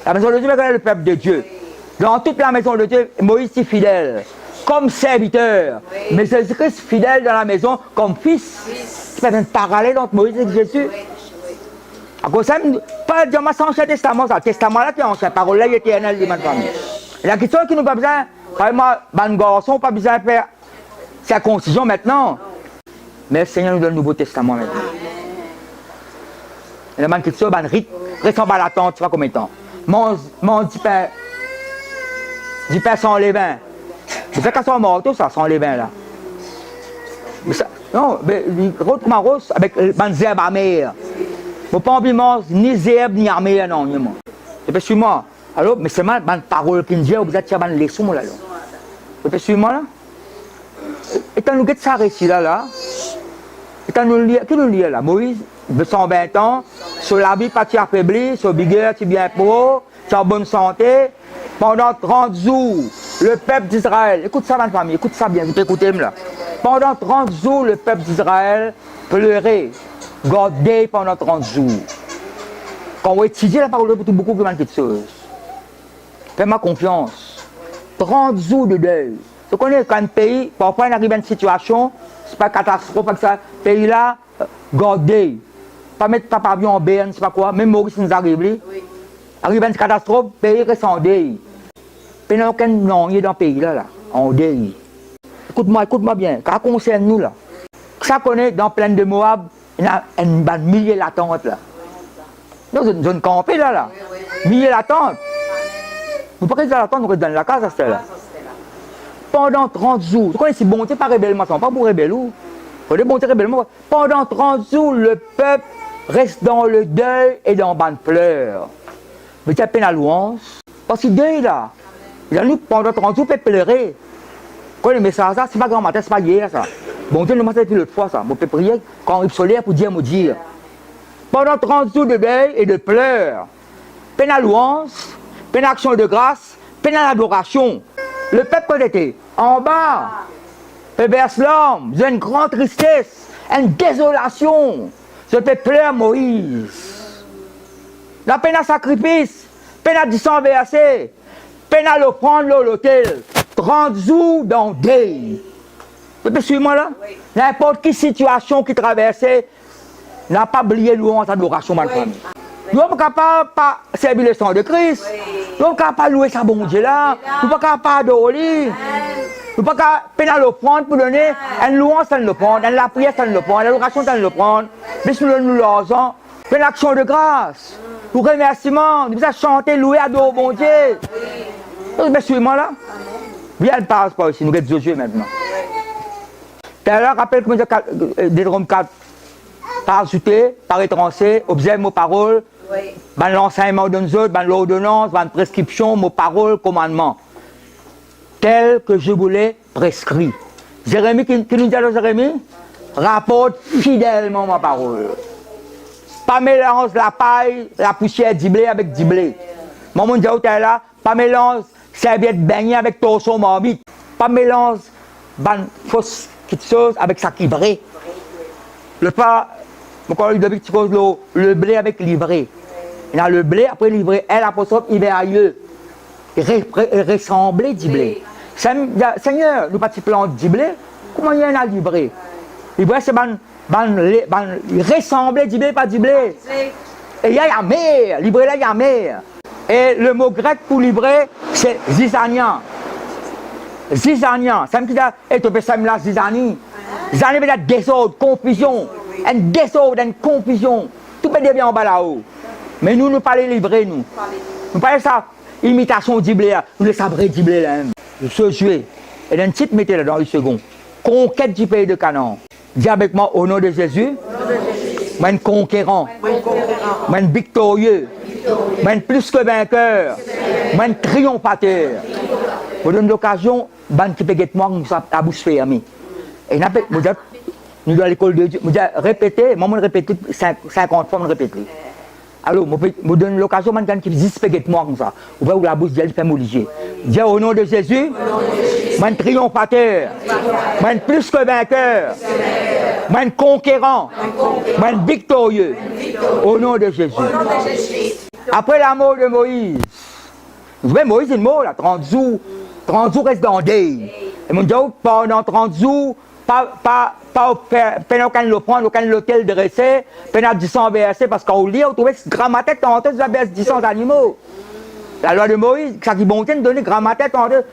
La maison de Dieu, c'est le peuple de Dieu. Dans toute la maison de Dieu, Moïse est fidèle, comme serviteur. Mais Jésus-Christ fidèle dans la maison comme fils. C'est un parallèle entre Moïse et Jésus. À cause ça, pas dans l'Ancien Testament, le Testament là qui est ancien, parole là éternelle de ma famille. La question qui nous pas besoin, par exemple, les garçons pas besoin de faire circoncision maintenant. Mais le Seigneur nous donne le Nouveau Testament maintenant. Il y a une question, un rite, ressemble à la tente, tu vois combien de temps. Mange du pain sans levain. C'est ça qu'à son morceau, ça, sans levain là. Mais ça, non, mais l'autre maros avec une zèbre amère. Je ne peux pas manger ni zèbre ni amère, non. Et puis suis-moi. Alors, mais c'est mal, une parole qui nous dit, vous êtes une leçon là. Et puis suis-moi là. Et quand nous guettons ça récit là. Et quand nous lisons, qui nous lit là? Moïse, 120 ans, sur la vie, pas tu affaibli, sur vigueur, tu bien pro, tu es en bonne santé. Pendant 30 jours, le peuple d'Israël, écoute ça, ma famille, écoute ça bien, vous écoutez là. Pendant 30 jours, le peuple d'Israël pleurait, gardait pendant 30 jours. Quand on étudie la parole de Dieu, beaucoup de choses. Fais-moi confiance. 30 jours de deuil. Vous connaissez quand un pays, parfois il arrive à une situation, c'est pas catastrophe, que ça, pays là, gardé. Pas mettre papa avion en BN, c'est pas quoi, même Maurice nous arrive. Oui. Arrive à une catastrophe, pays reste en deuil. Il n'y a aucun nom dans le pays là, en deuil. Écoute-moi bien, ça concerne nous là. Ça connaît dans plein de Moab, il y a un millier d'attentes là. Dans une zone campée là. Milliers d'attentes. Vous ne pouvez pas l'attendre, vous êtes dans la case à ce là. Pendant 30 jours, vous connaissez, bon, c'est pas rébellement, c'est pas pour rébeller. Pendant 30 jours, le peuple reste dans le deuil et dans le pleurs. Mais tu as peine à louange. Parce que deuil là, il a nous pendant 30 jours, il peut pleurer. Quand le message, ça, c'est pas grand matin, c'est pas hier ça. Bon Dieu, nous m'a fait l'autre fois ça. On peut prier quand il solaire pour dire, me dire. Pendant 30 jours de deuil et de pleurs, peine à louange, peine à action de grâce, peine à l'adoration. Le peuple était en bas. Et verse l'homme, j'ai une grande tristesse, une désolation. Je peux pleurer Moïse. La peine à sacrifice, peine à 10 ans versé, peine à l'offrande l'autel. 30 jours dans deuil. Vous pouvez suivre moi là? Oui. N'importe quelle situation qui traversait, n'a pas oublié louange adoration, ma famille. Nous ne sommes pas capables de servir le sang de Christ. Nous ne sommes pas capables de louer sa bon Dieu là. Nous ne sommes pas capables d'adorer. Nous ne sommes pas capables de l'offrande pour donner une louange, ça nous le prendre, la prière, ça nous le prendre, l'adoration, ça nous le prendre. Mais si nous nous l'argent, une action de grâce, pour remerciement, nous avons chanté, louer, adorer bon Dieu. Mais suivez-moi là. Viens, ne passe pas ici, nous sommes Dieu maintenant. Tout à l'heure, rappelle que Deutéronome 4, par ajouter, par étranger, observe mes paroles, dans l'enseignement de nous autres, dans l'ordonnance, dans la prescription, mes paroles, commandements, tels que je vous l'ai prescrit. Jérémie, qui nous dit à Jérémie, rapporte fidèlement ma parole. Pas mélange la paille, la poussière du blé avec du blé. Maman dit là, pas mélange serviette baignée avec torchon marmite. Pas mélange fausse chose avec ça qui vrai. Le pas, le blé avec livré. Il y a le blé, après livré, elle apostrophe, il va ailleurs. Ressembler du blé. Seigneur, nous pas de plante du blé, comment il y en a livré? Livré, c'est ressembler du blé, pas du blé. Et il y a la mer, livré là, il y a la mer. Et le mot grec pour livrer, c'est zizanian. Zizanian. Ça me dit, et tu peux ça me la zizanie. Zizanie veut dire désordre, confusion. Un désordre, une confusion. Tout peut bien en bas là-haut. Mais nous, nous parlons livrer, nous. Nous parlons ça, imitation du blé, nous le sabrés du blé là. Ce jouet. Et un titre, mettez là dans le second. Conquête du pays de Canaan. Dis avec moi, au nom de Jésus. Moi, un conquérant. Moi, un victorieux. Moi, un plus que vainqueur. Moi, un triomphateur. Vous donne l'occasion, ban qui peut être moi, nous sommes à bouche fermée. Et nous dans l'école de Dieu, nous répéter, moi, je répète 50 fois, je répète. Alors, je donne l'occasion, man qui dit peut être moi comme ça. Vous voyez où la bouche d'elle fait m'obliger. Dis au nom de Jésus, moi, un triomphateur. Moi, un plus que vainqueur. Moi, un conquérant. Moi, un victorieux. Au nom de Jésus. Après la mort de Moïse, vous voyez, Moïse, il est mort là, 30 jours reste dans le deuil. Et mon Dieu, pendant 30 jours, pas aucun l'hôtel dressé, pas 10 versets, parce qu'on lit, on trouvait grammatique, on a 10 animaux. La loi de Moïse, ça qui bon de donner grammatique,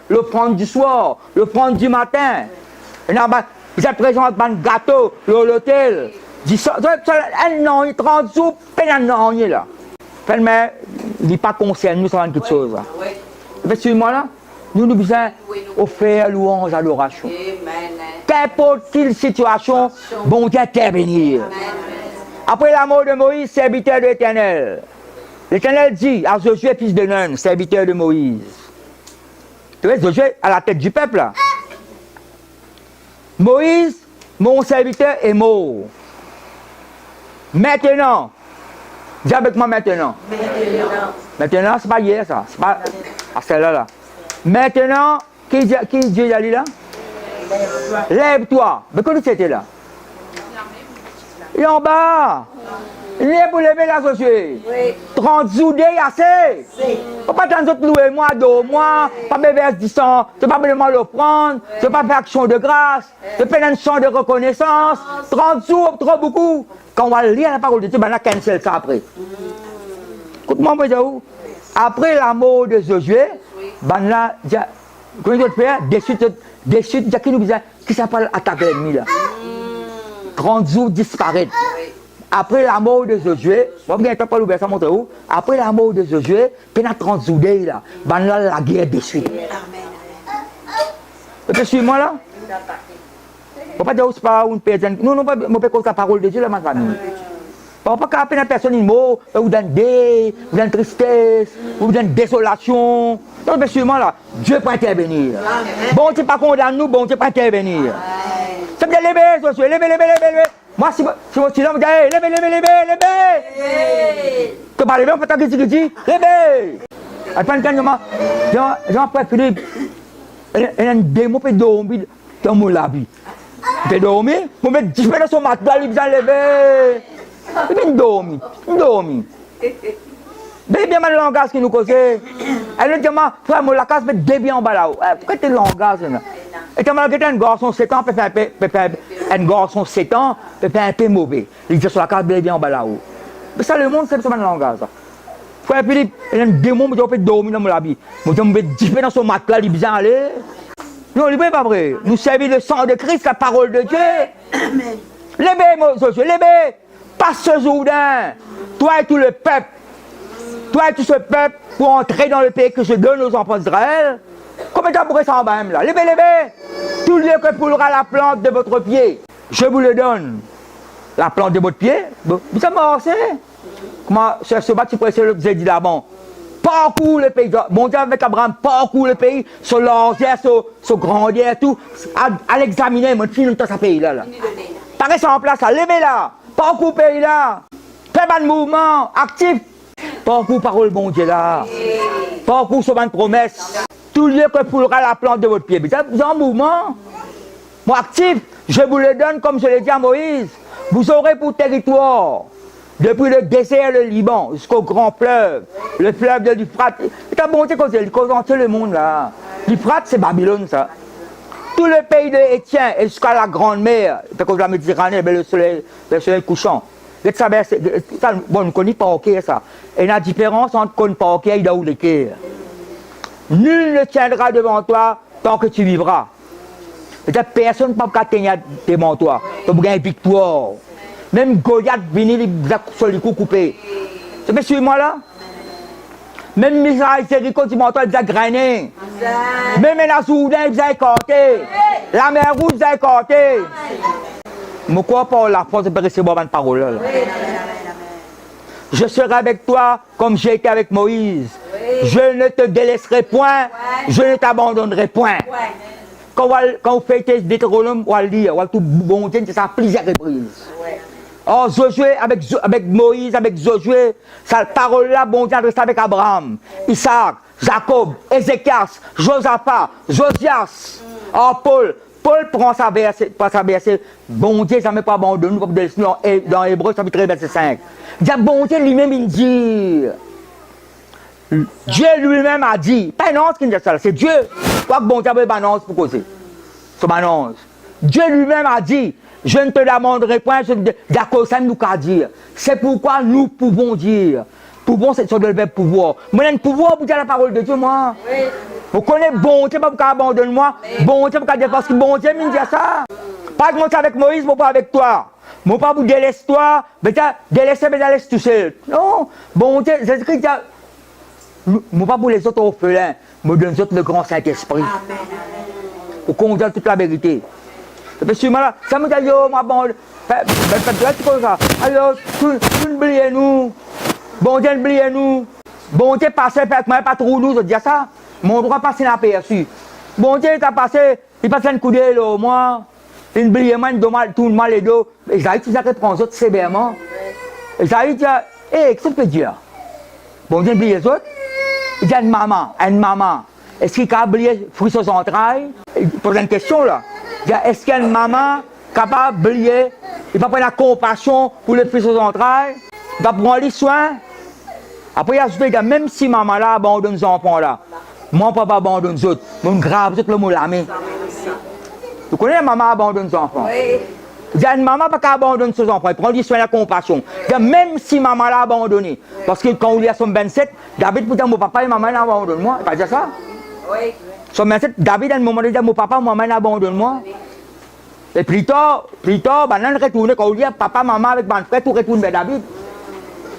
le prendre du soir, le prendre du matin. Et là, vous êtes présent dans le gâteau, l'hôtel. 30 jours, pas un an là. Mais il n'est pas conscient, nous sommes quelque chose. Effectivement là, nous devons offrir louange, adoration. Qu'importe quelle situation, bon Dieu intervenir. Après la mort de Moïse, serviteur de l'Éternel. L'Éternel dit à Josué, fils de Nun, serviteur de Moïse. Tu vois, Josué à la tête du peuple là. Moïse, mon serviteur est mort. Maintenant, dis avec moi maintenant. Maintenant, c'est pas hier ça. C'est pas à celle-là. Là. Maintenant, qui Dieu y a là? Lève-toi. Mais quand c'était là? Il est en bas. Il est pour lever la société. 30 jours assez. Faut pas tant d'autres louer moi, 2 mois, pas me verser 10 ans, tu pas me le prendre, tu pas faire action de grâce, tu pas une chant de reconnaissance. 30 jours, trop beaucoup. Quand on va lire la parole de Dieu, on va cancel ça après. Écoute-moi, après la mort de Josué, ben là, quand il faire des suites, qui nous disent qui s'appelle attaquer l'ennemi là. 30 jours disparaître. Après la mort de Josué, moi je ne vais pas l'ouvrir ça montrer où. Après la mort de Josué, pendant 30 jours là, ben là la guerre déçue. Tu suis moi là? Il ne faut pas dire que ce n'est pas une personne. Non, non, je ne peux pas dire la parole de Dieu dans ma famille. Il ne faut pas qu'à personne une mot, ou dans dé, ou dans tristesse, ou dans désolation. Donc, bien sûr, là, Dieu peut intervenir. Bon, tu n'es pas condamné nous, bon, Dieu peut intervenir. Ça veut dire lever. Moi, si mon silence, je dis, levez. Tu vas lever, on fait ta question, levez. Après, Jean-Pierre Philippe, il y a un démon qui dormir dans mon labi. Tu dormi, je vais mettre 10 dans son matelas, il va lever. Il vient dormir. Mais bien mal le langage qui nous cause. Elle nous dit, frère, la case met deux bien en bas là-haut. Pourquoi tu es le langage là? Et quand tu as un garçon 7 ans, un garçon 7 ans, peut faire un peu mauvais. Il dit sur la case bien en bas là-haut. Mais ça, le monde, c'est le langage. Frère Philippe, il y a un démon qui peut dormir dans mon habit. Je vais differ dans son matelas, il vient aller. Non, il n'est pas vrai. Nous servons le sang de Christ, la parole de Dieu. Amen. Levez. Passe ce Jourdain. Toi et tout le peuple. Toi et tout ce peuple pour entrer dans le pays que je donne aux enfants d'Israël. Combien de temps pourrait ça en bas même là? Levez. Tout lieu que poulera la plante de votre pied, je vous le donne. la plante de votre pied, vous avez avancé. Comment ce bâti précieux vous avez dit là-bas? Parcours le pays. Bon Dieu avec Abraham, parcours le pays, sur l'ordière, sur grandière, tout. À l'examiner, mon fils, dans ce pays-là. Là. Paraissez en place, levez là. Parcours le pays là. Faites un mouvement actif. Parcours parole bon Dieu là. Parcours sur une promesse. Tout lieu que foulera la plante de votre pied. Vous êtes en mouvement. Moi actif, je vous le donne comme je l'ai dit à Moïse. Vous aurez pour territoire. Depuis le désert, le Liban, jusqu'au grand fleuve, le fleuve de l'Euphrate. C'est un bon Dieu qu'on entier le monde là. L'Euphrate, c'est Babylone ça. Tout le pays de Étienne et jusqu'à la grande mer, parce que la Méditerranée, le soleil couchant. Bon, on ne connaît pas ok ça. Et la différence entre qu'on pas ok et d'où les quais. Nul ne tiendra devant toi tant que tu vivras. Personne ne peut pas tenir devant toi. Tu peux gagner victoire. Même Goliath venu sur les coups coupés. Tu peux suivre moi là? Même Misaël Jéricho, tu m'entends, il a grainé. Même la Soudan, il a écarté. La mer rouge, il a écarté. Je crois pas la force de recevoir une parole là. Je serai avec toi comme j'ai été avec Moïse. Je ne te délaisserai point. Je ne t'abandonnerai point. Quand vous faites Deutéronome, on va le dire, on va tout bon Dieu, c'est ça plusieurs reprises. Oh, Josué, avec Moïse, avec Josué, cette parole-là, bon Dieu, adressée avec Abraham, Isaac, Jacob, Ézéchias, Josaphat, Josias. Oh, Paul prend sa verset, bon Dieu, ça ne m'a pas abandonné, dans Hébreu, chapitre 13, verset 5. Il dit, bon Dieu lui-même, il dit, Dieu lui-même a dit, pas une annonce qui dit ça, c'est Dieu. Quoi que bon Dieu a une annonce pour causer. C'est une annonce. Dieu lui-même a dit, je ne te demanderai point, d'accord, ça nous qu'à dire. C'est pourquoi nous pouvons dire. Pouvons, c'est sur le verbe pouvoir. Moi, j'ai un pouvoir pour dire la parole de Dieu, moi. Oui. Vous connaissez bon Dieu, pas pour abandonner moi. Oui. Bon Dieu, pour dire parce que bon Dieu me dit ça. Pas de monter avec Moïse, mais pas avec toi. Moi, pas vous délaisser toi, mais délaisser, mais délaisser tout seul. Non, bon Dieu, c'est écrit, moi, pas pour les autres orphelins, mais donne autres le grand Saint-Esprit. Pour qu'on dise toute la vérité. Et puis, là, ça me dit, yo, moi, bon, c'est comme ça. Alors, tout oubliez nous. Bon Dieu, oubliez nous. Bon Dieu, passé, fait moi, pas trop nous, je dis ça. Mon droit passe inaperçu. Bon Dieu, il a passé, il passe un coup d'œil, moi. Il oublie moi, il demande tout le mal et dos. Isaïe, tu sais qu'il prend les autres sévèrement. Isaïe dit, hé, qu'est-ce que tu peux dire? Bon Dieu, oublie les autres. Il dit à une maman. Est-ce qu'il a oublié fruits aux entrailles? Il pose une question là. Est-ce qu'il y a une maman capable d'oublier, il va prendre la compassion pour les fruits aux entrailles, il va prendre les soins. Après, il a ajouté, même si maman là abandonne les enfants là, moi, papa abandonne les autres, mon grave, tout le mot l'ami. Vous connaissez la maman abandonne les enfants? Oui. Il y a une maman qui abandonne ses enfants, il prend les soins et la compassion. Même si maman l'a abandonné, parce que quand il y a son 27, David peut dire, mon papa et maman abandonnent-moi, il va dire ça? Oui. Son 27, David, à un moment donné, dit, mon papa, maman, abandonne-moi. Et plus tard, il retourne, quand il dit, papa, maman, avec mon frère, tout retourne vers David.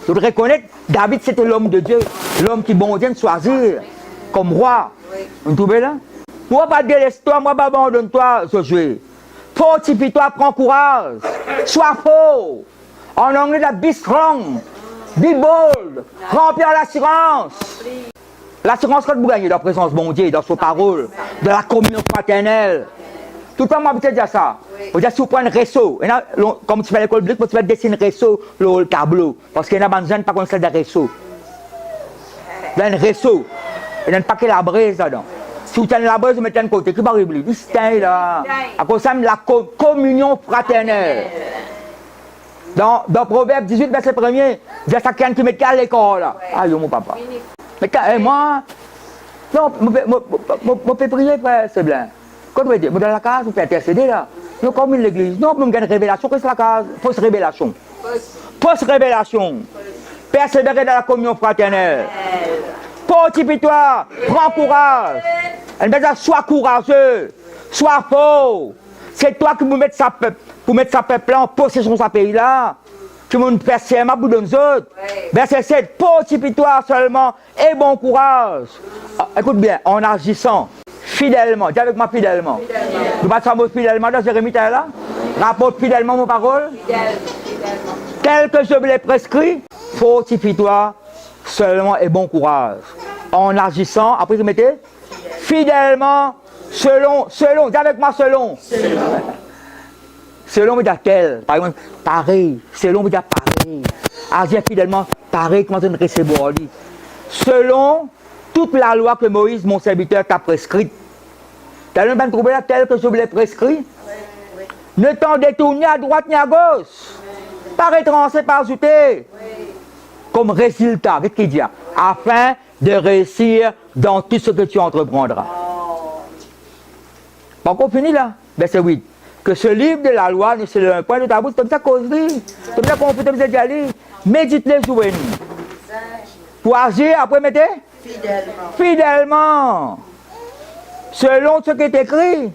Vous devez reconnaître, David, c'était l'homme de Dieu, l'homme qui, bon Dieu, choisir comme roi. Vous trouvez là? Moi, pas délaisse-toi, moi, pas abandonne-toi, Josué. Fortifie-toi, prends courage. Sois fort. En anglais, be strong. Be bold. Remplir l'assurance. L'assurance quand vous gagnez dans la présence de mon Dieu, dans sa parole, de la communion fraternelle. Tout le temps, moi, je dire ça. Vous dites, si vous prenez un réseau, comme tu fais à l'école publique, tu vas dessiner un réseau, le tableau. Parce qu'il y a des gens qui ne connaissent pas de réseau. Il y a un réseau. Il y a un paquet de braise là-dedans. Si vous tenez la braise, vous mettez un côté. Qui va arriver? Distinct là. À cause de la communion fraternelle. Dans Proverbe 18, verset 1er, il y a quelqu'un qui met à l'école là. Ah, yo, mon papa. Mais moi, non, je peux prier, frère, c'est bien. Quand vous dites, dans la case, vous pouvez intercéder là. Nous, comme l'église, non, nous avons une révélation. Qu'est-ce que la case? Fausse révélation. Fausse révélation. Persévérer dans la communion fraternelle. Fortifie-toi, prends courage. Elle me dit, sois courageux, sois fort. C'est toi qui me mets sa peuple, pour mettre sa peuple là en possession de sa pays là. Tu me fais serment pour donner autres. Verset 7, fortifie-toi seulement et bon courage. Ah, écoute bien, en agissant fidèlement, dis avec moi fidèlement. Tu vas savoir fidèlement dans Jérémie là? Rapporte fidèlement mon parole. tel que je vous l'ai prescrit, fortifie-toi seulement et bon courage. En agissant, après vous mettez, fidèlement, selon, dis avec moi selon. Selon veut dire tel, par exemple, pareil, selon veut dire pareil. Agir fidèlement, pareil, comment on recevoir lui. Selon toute la loi que Moïse, mon serviteur, t'a prescrite. T'as le même problème tel que je vous l'ai prescrit. Ne t'en détourne ni à droite ni à gauche. Par étranger, par ajouter. Comme résultat, qu'est-ce qu'il dit? Afin de réussir dans tout ce que tu entreprendras. Pas encore fini là? Verset 8. Que ce livre de la loi ne soit un point de ta bouche, comme ça causerie. Comme ça qu'on peut te dire aller. Médite les jours et nuits. Pour agir, après mettez? Fidèlement. Selon ce qui est écrit.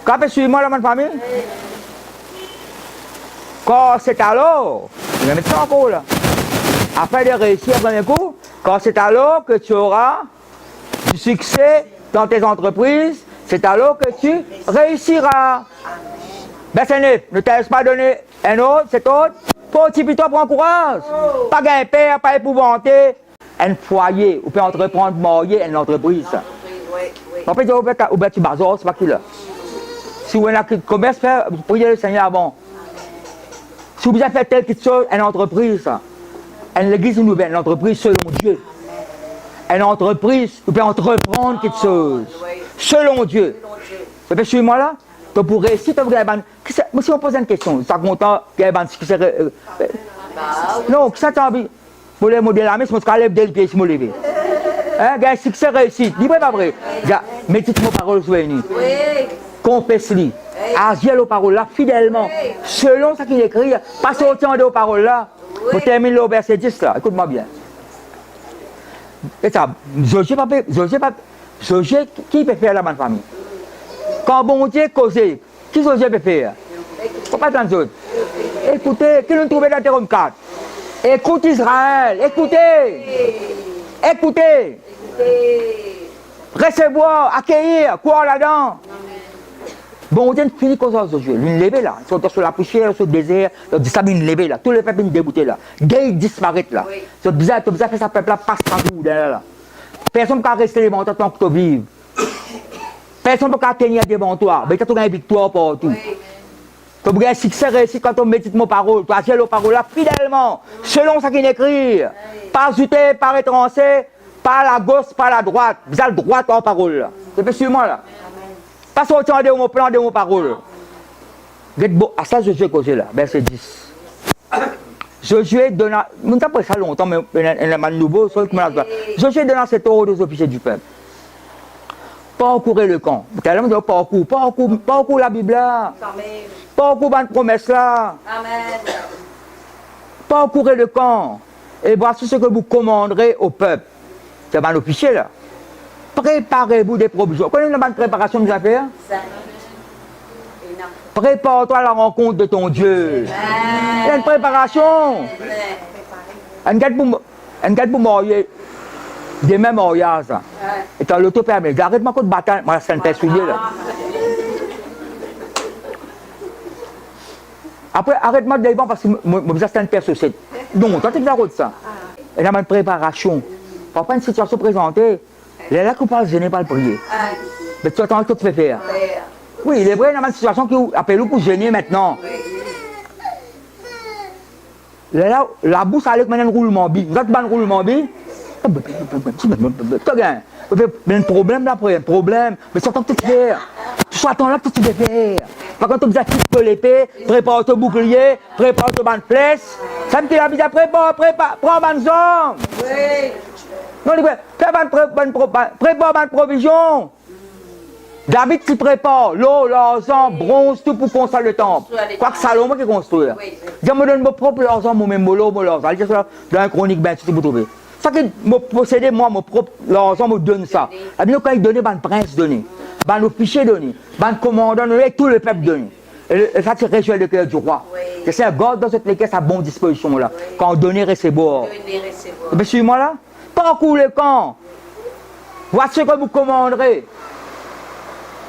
Quand suivez-moi la bonne famille? Quand c'est alors, je vais mettre ça encore là. Afin de réussir au premier coup, quand c'est alors que tu auras du succès dans tes entreprises, c'est alors que tu réussiras. Verset 9, ne te laisse pas donner un autre, cet autre. Fortifie-toi, prends courage. Pas gain père, pas épouvanté. Un foyer, ou peut entreprendre, marier une entreprise. En fait, ou bien tu bazar, c'est pas qui là. Si vous avez un commerce, priez le Seigneur avant. Si vous avez fait telle chose, une entreprise, une église nouvelle, une entreprise selon Dieu. Une entreprise, vous pouvez entreprendre quelque chose. Selon Dieu. Vous pouvez suivre moi là? Donc pour réussir, vous avez si on pose une question, ça compte, non, qui ça t'a envie? Pour les modèles, mais je me suis allé dès le pied, je me lever. Hein, gars, si c'est réussi, dis-moi pas vrai. Mettez vos paroles sur nous. Confesse-les. Agis aux paroles là fidèlement. Selon ce qu'il écrit, pas sortir aux paroles là. Pour terminer le verset 10 là, écoute-moi bien. Et ça, Josué, qui peut faire la bonne famille? Quand bon Dieu cause, qui Josué peut faire? Faut pas attendre d'autres. Écoutez, qui nous trouve dans Théorème 4? Écoute Israël, écoutez. Écoutez. Recevoir, accueillir, croire là-dedans. Bon, Dieu finit comme ça aujourd'hui. L'une levée là, ils sont sur la poussière, sur le désert, ils disent ça, une levée là. Tous les peuples sont dégoûtés là. Gay disparaissent là. C'est bizarre, tu as fait ça, peuple là, passe partout derrière là. Personne ne peut rester devant toi tant que tu vives. Personne ne peut tenir devant toi. Mais tu as une victoire partout. Tu as un succès réussi quand tu médites mes paroles. Tu agis aux paroles là fidèlement, selon ce qu'il écrit. Pas ajouté, pas étranger, pas à la gauche, pas à la droite. Vous avez le droit en parole là. C'est pas sûrement là. Pas sortir de mon plan, de mon parole. À ça, Josué causé là, verset 10. Josué donna, nous avons pas ça longtemps, mais il y a un nouveau, Josué donna cet ordre aux officiers du peuple. Parcourez le camp. Parcours la Bible là. Parcours la promesse là. Parcourez le camp. Et voici ce que vous commanderez au peuple. C'est un officier là. Préparez-vous des provisions. Vous connaissez la préparation que vous avez fait? Prépare-toi à la rencontre de ton Dieu. Il y a une préparation. Un gars pour marier. Des mêmes mariages. Et tu as l'auto-permis. Arrête-moi contre bataille. Moi, c'est un père souillé là. Après, arrête-moi de débattre parce que moi, c'est un père société. Donc, toi, tu as de ça. Il y a une préparation. Pas une situation présentée. Les là qu'on parle, je n'ai pas le prier. Mais tu attends que tu fais faire. Oui, il est vrai, il y a une situation qui appelle pour gêner maintenant. Là, la bouche avec un roulement bi. Vous avez un roulement bi? Tu as un problème là, un problème. Mais tu attends que tu fais. Tu attends là que tu fais faire. Par contre, tu as l'épée, prépare ton bouclier, prépare ton bande flèche. Ça me dit la vie, prépare, prends bonne jambe. Non, prépare ma provision. David qui prépare l'eau, l'argent, bronze, tout pour construire le temple. Quoi que Salomon qui construit. Je me donne mon propre argent, mon même l'eau, mon argent. Je dans un chronique, ben, si vous trouvez. Ça qui me posséder, moi, mon propre argent, me donne ça. La Bible, quand il donne, ben, prince donné, ben, officier donné, ben, commandant donné, tout le peuple donné. Et ça, c'est réjouir le cœur du roi. C'est ça, garde dans cette église à bonne disposition là. Quand on donne, recevoir. Mais suis-moi là. Parcours le camp. Voici ce que vous commanderez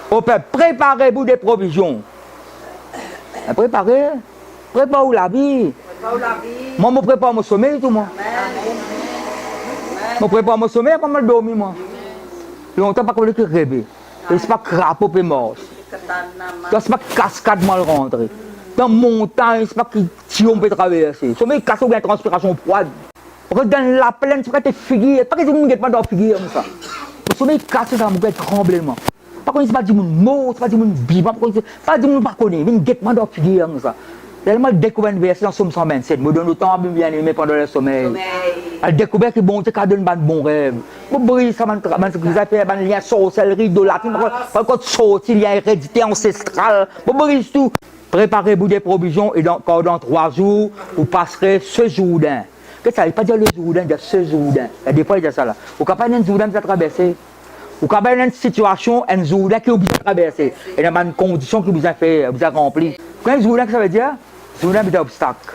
au peuple. Préparez-vous des provisions. Préparez-vous la vie. Moi, je prépare mon sommeil, tout, moi. Je prépare mon sommeil, pas mal dormir, moi. Longtemps, pas comme que rêver. C'est pas crapaud et mort. C'est pas cascade mal rentrée. Dans la montagne, c'est pas que Sion peut traverser. Sommeil casse ou bien transpiration froide. Dans la plaine, c'est pas que figure. Pas que tu ne pas dans figure comme ça. Le sommeil casse, ça va être tremblement. Pas que c'est pas du monde mort, c'est pas du monde vivant, pas du monde pas connu. Mais ne pas dans figure comme ça. Tellement découvert une verset dans Somme 127. Me donne autant bien aimé pendant le sommeil. Elle découvert que bon Dieu a donné un bon rêve. Vous brisez ça, vous avez fait un lien sorcellerie, idolâtrie, pas encore sorti, il y a hérédité ancestrale. Vous brisez tout. Préparez-vous des provisions et dans 3 jours, vous passerez ce Jourdain. Qu'est-ce que ça veut pas dire le Jourdain, il y a ce Jourdain. Il y a des fois, il y a ça là. Vous n'avez pas un Jourdain qui a traversé. Vous n'avez pas une situation, un Jourdain qui est obligé de traverser. Et il y a une condition qui vous a fait, vous a rempli. Quand un Jourdain, ça veut dire? Jourdain veut dire obstacle.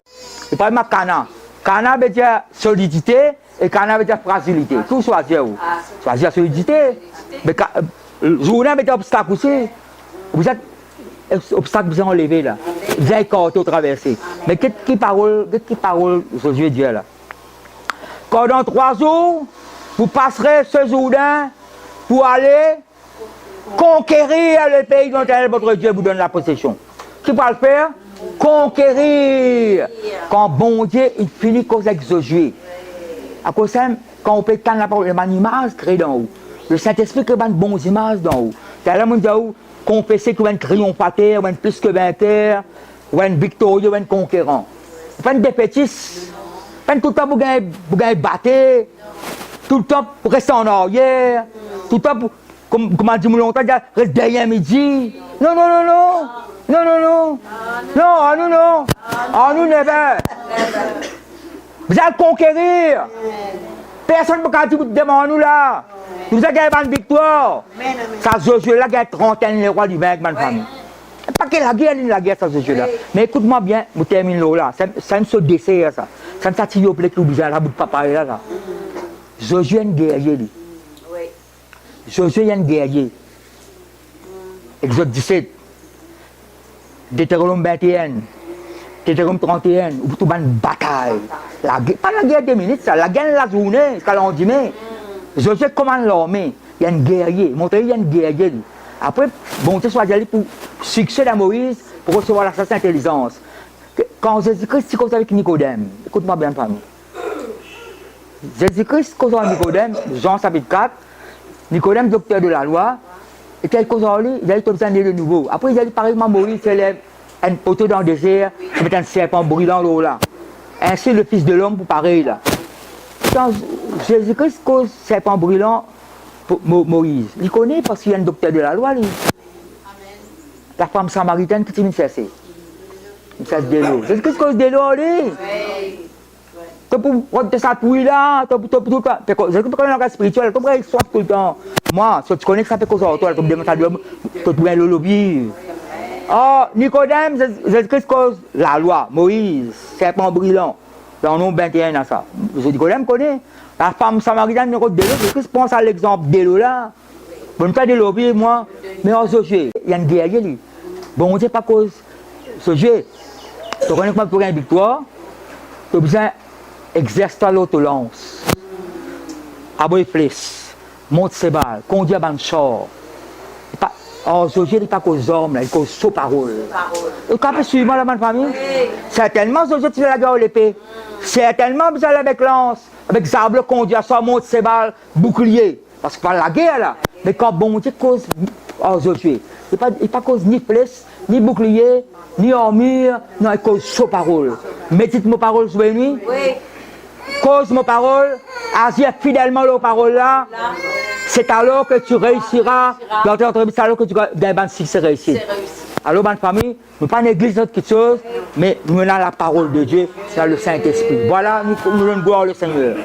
C'est pas même Cana. Cana veut dire solidité et Cana veut dire fragilité. Tout choisir où? Choisir solidité. Mais Jourdain veut dire obstacle aussi. Vous êtes obstacle, vous avez enlevé là. Vous avez écarté au traversé. Mais qu'est-ce parole Josué dit là? Quand dans 3 jours, vous passerez ce Jourdain pour aller conquérir le pays dont votre Dieu vous donne la possession. Qui va le faire? Conquérir. Quand bon Dieu il finit cause avec Josué. À cause de ça, quand on peut tendre la parole, il y a une image créée d'en haut. Le Saint-Esprit crée une bonne image d'en haut. C'est là où confesser qu'il y a un triomphateur, ou un plus que vainqueur, ou un victorieux, ou un conquérant. Pas un défaitiste. Pas tout le temps pour gagner battre, tout le temps pour rester en arrière, tout le temps pour, comme on dit longtemps, rester derrière midi. Non, non, non, non. Non, non, non. Non, à nous, non. À nous, never. Vous allez conquérir. Personne ne peut dire vous demandez nous là. Vous avez gagné une victoire. Ça, Josué là, il y a 30 ans, les rois du vaincre, ma famille. Pas que la guerre, ça, Josué là. Mais écoute-moi bien, vous terminez là. Ça ne se dessert, ça. Ça ne s'attire au plaisir que vous avez là, vous ne pouvez pas parler là. Josué est un guerrier. Josué est un guerrier. Exode 17. Deutéronome 21, Deutéronome 31, où tout une bataille. Pas la guerre de minutes, ça, la guerre de la journée, c'est le lendemain. Josué commande l'armée, il y a un guerrier, montrez il y a un guerrier. Après, bon Dieu soit allé pour succéder à Moïse, pour recevoir la sainte intelligence. Quand Jésus-Christ se cause avec Nicodème, écoute-moi bien, famille. Jésus-Christ cause avec Nicodème, Jean chapitre 4, Nicodème, docteur de la loi. Et quelque chose en lui, il a eu besoin de nouveau. Après, il a dit pareillement Moïse, c'est un poteau dans le désert, il met un serpent brûlant l'eau là. Ainsi, le Fils de l'homme pour pareil là. Quand Jésus-Christ cause serpent brûlant pour Moïse, il connaît parce qu'il y a un docteur de la loi, lui. La femme samaritaine qui s'est chercher. Il cherche de l'eau. Jésus-Christ cause de l'eau, lui. Tu peux prendre sa touille là, tu peux tout le temps. Je connais le langage spirituel, tu peux soif tout le temps. Moi, si tu connais que ça fait cause à toi, tu peux demander tu peux trouver le lobby. Oh, Nicodème, Jésus-Christ cause la loi, Moïse, serpent brûlant. Dans le nom 21 à ça. Nicodème connaît. La femme samaritaine ne cause de l'eau, Jésus-Christ pense à l'exemple de l'eau là. Bon, pas de lobby, moi, mais en Josué, il y a une guerrier, lui. Bon, c'est pas cause. Josué, tu connais comment pour une victoire, tu as besoin exerce ta l'autolance. Aboye flèche, monte ses balles, conduit à ban char. Oh, Josué n'est pas cause hommes, il cause sous parole. Vous pouvez suivre moi, la famille? Certainement, Josué, tu fais la guerre à l'épée. Certainement, vous allez avec lance, avec sable, conduit à ça, monte ses balles, bouclier. Parce que pas la guerre là. Mais quand bon Dieu cause, oh, Josué, il n'est pas cause ni flèche, ni bouclier, ni armure, non, il cause sous parole. Médite mes paroles sur lui. Oui. Cause mes paroles, agis fidèlement aux paroles là. C'est alors que tu réussiras dans ton entreprise, c'est alors que tu vas succès réussir. Alors, bonne famille, nous ne pas négliger notre quelque chose, mais nous avons la parole de Dieu, c'est le Saint-Esprit. Voilà, nous louons le Seigneur.